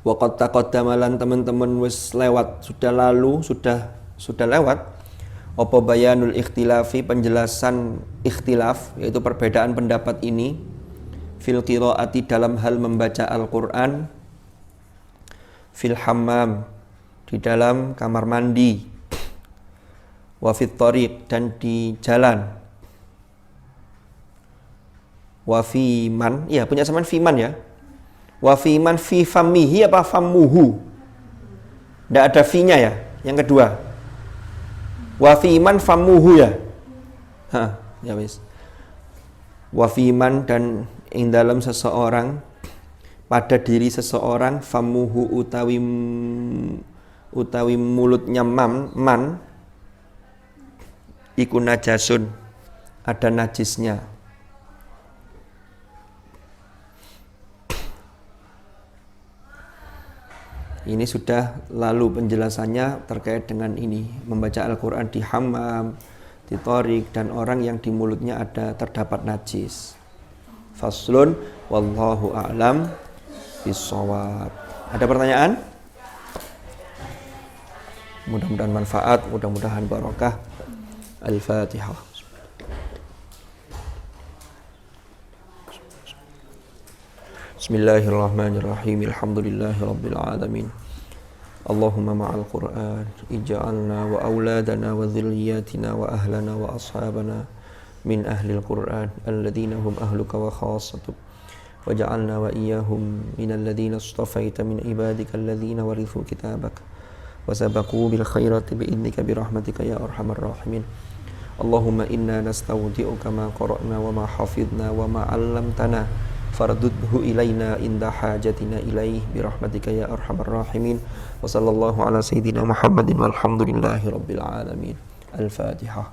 Waqad taqaddama lan teman-teman wis lewat, sudah lalu, sudah lewat apa bayanul ikhtilafi, penjelasan ikhtilaf, yaitu perbedaan pendapat ini fil qiraati dalam hal membaca Al-Qur'an, fil hammam di dalam kamar mandi, wa fit thariq dan di jalan, wa fi man, ya punya samaan fi man ya. Wa fi man fi famihi apa famuhu? Tidak ada fi-nya ya. Yang kedua. Wa fi man famuhu ya. Ya wis. Wa fi man dan ing dalam seseorang, pada diri seseorang, famuhu utawi mulutnya man iku najasun, ada najisnya. Ini sudah lalu penjelasannya terkait dengan ini, membaca Al-Quran di hammam, di thorik, dan orang yang di mulutnya terdapat najis. Faslun wallahu a'lam bissawab. Ada pertanyaan? Mudah-mudahan manfaat, mudah-mudahan barakah. Al-Fatihah. Bismillahirrahmanirrahim. Alhamdulillahirabbil alamin. Allahumma ma'al Qur'an ij'alna wa auladana wa dhurriyyatina wa ahlana wa ashabana min ahlil Qur'an alladhina hum ahluka wa khassatuk waj'alna wa iyyahum minal ladzina istafaita min ibadika alladhina warithu kitabak wa sabaqu bil khairati bi idnika bi rahmatika ya arhamar rahimin. Allahumma inna nastawdi'uka ma qara'na wa ma hafidna wa ma 'allamtana fardudhu ilaina inda hajatina ilaih birahmatika ya arhamar rahimin. Wa sallallahu ala sayyidina Muhammadin walhamdulillahi rabbil alamin. Al-Fatihah.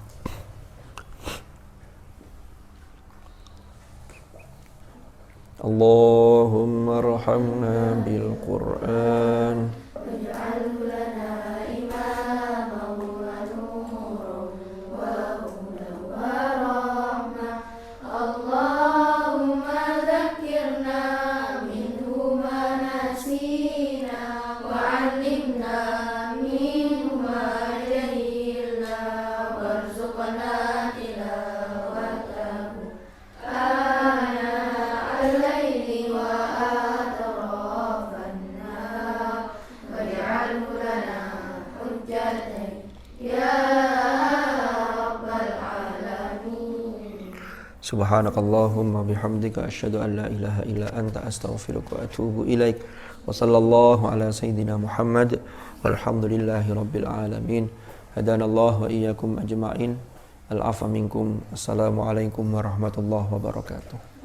Allahumma arhamna bil Qur'an waj'alhu lana imaman wa nuran wa hudan wa rahmah. Allahumma dhakkirna minhu ma nasina wa 'allimna minhu ma jahilna warzuqna tilawatahu ana al-laili wa atrafan nahar waj'alhu lana hujjatan ya rabbal alamin. Subhanakallahumma bihamdika asyhadu an la ilaha illa anta astaghfiruka wa atubu ilaik. Wa sallallahu ala sayyidina Muhammad walhamdulillahi rabbil alamin. Hadanallahu wa iyyakum ajma'in. Al-'afwa minkum. Assalamualaikum warahmatullahi wabarakatuh.